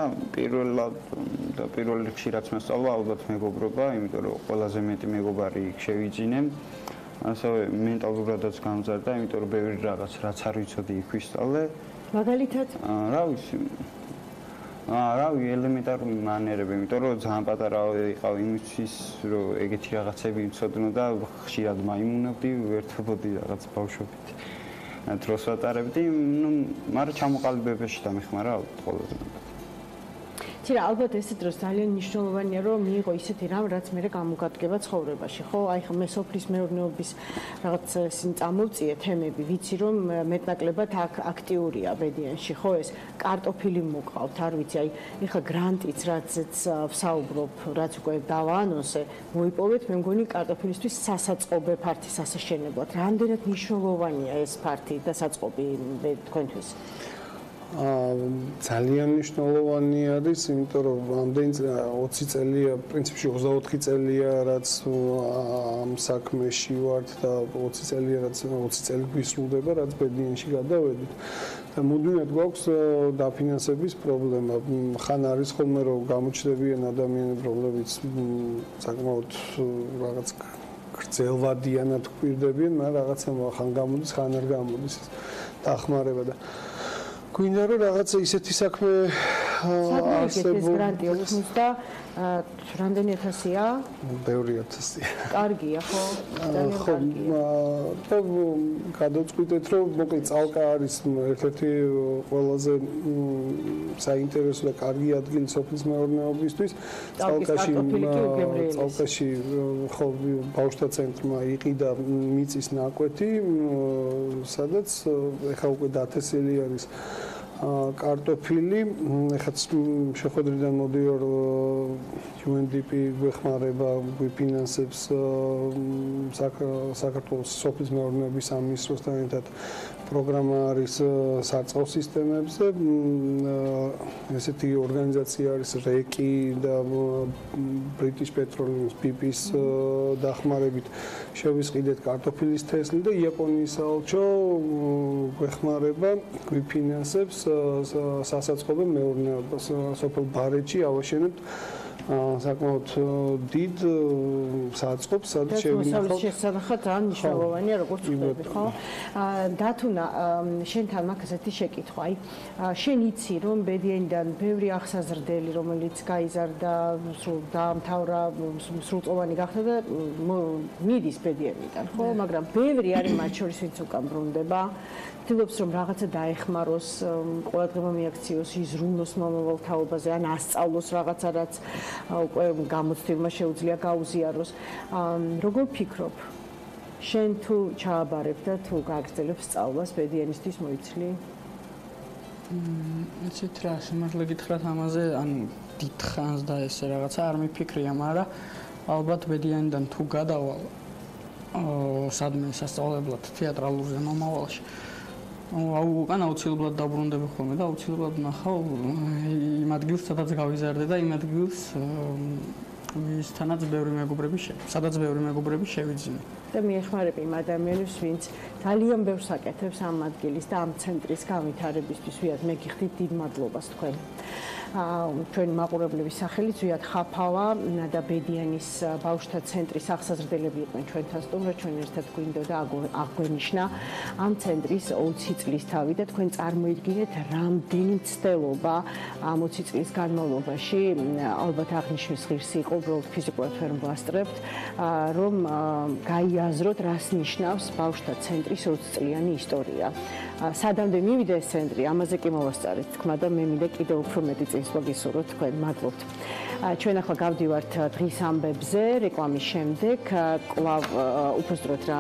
პირველ რიგში რაც მოსწავლა ალბათ მეგობრობა, იმიტომ რომ ყველაზე მეტი მეგობარი იქ შევიძინე. ასევე მენტალურადაც გამზარდა, იმიტომ რომ ბევრი რაღაც რაც არ ვიცოდი იქ ვისწავლე. მაგალითად? რა ვიცი. რავი, ელემენტარული მანერები, იმიტომ რომ ძალიან პატარა იყავ იმისთვის, რომ ეგეთი რაღაცები ვიცოდნო და ხშირად მაიმუნებდი, ვერთობოდი რაღაც ბავშვებით. დროს ვატარებდი, მაგრამ ჩამოყალიბებაში დამეხმარა ყველაზე მეტად. თირა, ალბათ ეს დროს ძალიან მნიშვნელოვანია, რომ მიიღო ისეთი რამ, რაც მე გამოგადგება ცხოვრებაში, ხო? აი ხა მე სოფლის მეურნეობის რაღაც წამოვწიე თემები, ვიცი რომ მეტნაკლებად აქტიურია ბედიანში, ხო ეს კარტოფილი მოყავთ, არ ვიცი, აი ეხა გრანტიც რაცაც ვსაუბრობ, რაც უკვე დავაანონსე, მოიპოვეთ, მე მგონი კარტოფილისთვის სასაწყობე ფართი სასაშენებლად. რამდენად მნიშვნელოვანია ეს ფართი და საწყობი თქვენთვის? ძალიან მნიშვნელოვანი არის, იმიტომ რომ ამდენი 20 წელია, პრინციპში 24 წელია, რაც ამ საქმეში ვართ და 20 წელია, რაც 20 წელი გვისრულდება, რაც ბედიანში გადავედით. და მუდმივად გვაქვს დაფინანსების პრობლემა. ხან არის ხოლმე რომ გამოჩნდებიან ადამიანები, რომლებიც საკმაოდ რაღაც გრძელვადიანად გვირდებიან, მაგრამ რაღაცა ხან გამოდის, ხან არ გამოდის დახმარება და გვინდა რომ რაღაცა ისეთი საქმე არსებობს. გრანტი 80 რამდენი ათასია? ბევრი ათასია. კარგია, ხო? ხო, და გადავწყვიტეთ რომ მოკლედ წალკა არის ერთ-ერთი ყველაზე საინტერესო და კარგი ადგილი სოფლის მეურნეობისთვის. წალკაში ხო ბავშვთა ცენტრმა იყიდა მიწის ნაკვეთი, სადაც ეხა უკვე დათესილი არის კარტოფილი, ეხაც შეხვედრიდან მოდიარ UNDP გვეხმარება, გვიფინანსებს საქართველოს სოფლის მეურნეობის სამინისტროსთან ერთად პროგრამა არის სარწყავ სისტემებზე. ესეთი ორგანიზაცია არის რეკი და British Petroleum BP-ის დახმარებით შევისყიდეთ კარტოფილის თესლი და იაპონიის საელჩო გვეხმარება, გვიფინანსებს სასაწყობე მეურნეობას. სოფელ ბარეთში ავაშენებთ საკმაოდ დიდ საწყობს, სადაც შევინახავთ. შესანახად ძალიან მნიშვნელოვანია, როგორც ხვდები, ხო? დათუნა, შენთან მაქვს ესეთი შეკითხვა. აი, შენ იცი, რომ ბედიანიდან ბევრი ახსაზრდელი, რომელიც გაიზარდა, სულ დაამთავრა, სრულწლოვანი გახდა და მიდის ბედიანიდან, ხო? მაგრამ ბევრი არის მათ შორის, ვინც უკან ბრუნდება. ცდილობს რომ რაღაცა დაეხმაროს, ყოველდღიურ მიაქციოს, იზრუნოს მომავალ თაობაზე, ან ასწავლოს რაღაცა, რაც უკვე გამოცდილმა შეუძლია გაუზიაროს. როგორ ფიქრობ? შენ თუ ჩააბარებ და თუ გაგრძელებ სწავლას, ბედიანისთვის მოიცლი? იცით რა, სიმართლე გითხრათ ამაზე, ან დიდხანს და ესე რაღაცა არ მიფიქრია, მაგრამ ალბათ ბედიანიდან თუ გადავალ სადმე სასწავლებლად თეატრალურზე მომავალში. უკან აუცილებლად დაბრუნდები ხოლმე და აუცილებლად ნახავ იმ ადგილს, სადაც გავიზარდე და იმ ადგილს მისთანაც ბევრი მეგობრები სადაც ბევრი მეგობრები შევიძინე. და მიეხმარები იმ ადამიანებს, ვინც ძალიან ბევრს აკეთებს ამ ადგილის და ამ ცენტრის განვითარებისთვის. ზვიად, მე გიხდით დიდ მადლობას თქვენ. ჩვენი მაყურებლების სახელით ზვიად ხაფავა და ბედიანის ბავშვთა ცენტრის აღსაზრდელები იყვნენ ჩვენთან სტუმრად, ჩვენ ერთად გვინდოდა აღვენიშნა ამ ცენტრის 20 წლის თავი და თქვენ წარმოიდგინეთ რამდენი მცდელობა ამ 20 წლის განმავლობაში, ალბათ აღნიშნვის ღირსი იყო, უბრალოდ ფიზიკურად ვერ ვასწრებთ, რომ გაიაზროთ, რას ნიშნავს ბავშვთა ცენტრის 20 წლიანი ისტორია. სადამდე მივიდა ეს ცენტრი, ამაზე კი მოვასწარეთ თქმა და მე მინდა კიდევ უფრო მეტი წინსვლა გისურვოთ თქვენ. მადლობთ. ჩვენ ახლა გავდივართ დღის ამბებზე, რეკლამის შემდეგ, კვლავ უფასდროთ რა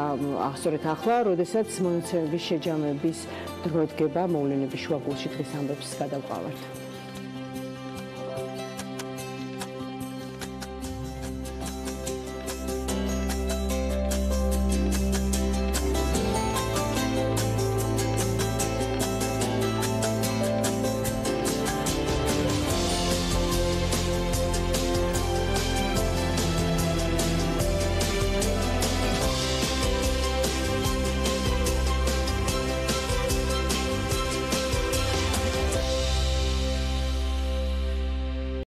ახსოვეთ ახლა, როდესაც მონაცემების შეჯამების დრო დგება მოვლენების შუაგულში დღის ამბებს გადავყავართ.